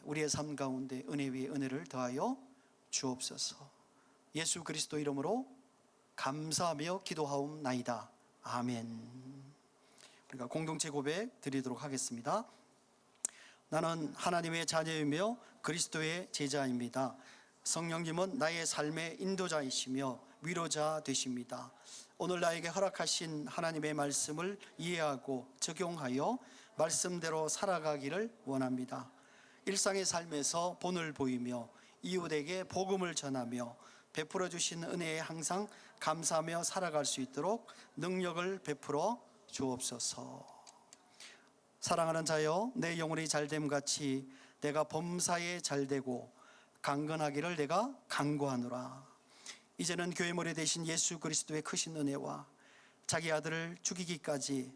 우리의 삶 가운데 은혜 위에 은혜를 더하여 주옵소서. 예수 그리스도 이름으로 감사하며 기도하옵나이다. 아멘. 우리가 공동체 고백 드리도록 하겠습니다. 나는 하나님의 자녀이며 그리스도의 제자입니다. 성령님은 나의 삶의 인도자이시며 위로자 되십니다. 오늘 나에게 허락하신 하나님의 말씀을 이해하고 적용하여 말씀대로 살아가기를 원합니다. 일상의 삶에서 본을 보이며 이웃에게 복음을 전하며 베풀어 주신 은혜에 항상 감사하며 살아갈 수 있도록 능력을 베풀어 주옵소서. 사랑하는 자여, 내 영혼이 잘됨 같이 내가 범사에 잘되고 강건하기를 내가 간구하노라. 이제는 교회 머리 되신 예수 그리스도의 크신 은혜와 자기 아들을 죽이기까지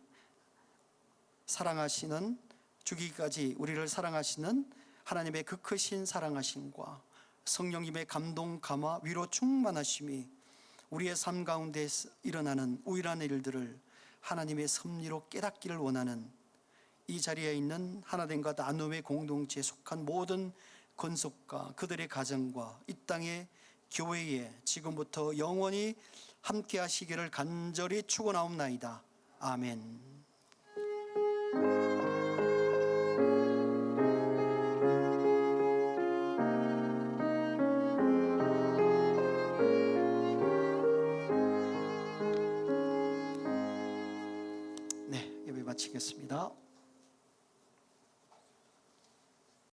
우리를 사랑하시는 하나님의 그 크신 사랑하심과 성령님의 감동, 감화, 위로 충만하심이 우리의 삶 가운데 일어나는 우일한 일들을 하나님의 섭리로 깨닫기를 원하는 이 자리에 있는 하나됨과 나눔의 공동체에 속한 모든 권속과 그들의 가정과 이 땅의 교회에 지금부터 영원히 함께 하시기를 간절히 축원하옵나이다. 아멘. 네, 예배 마치겠습니다.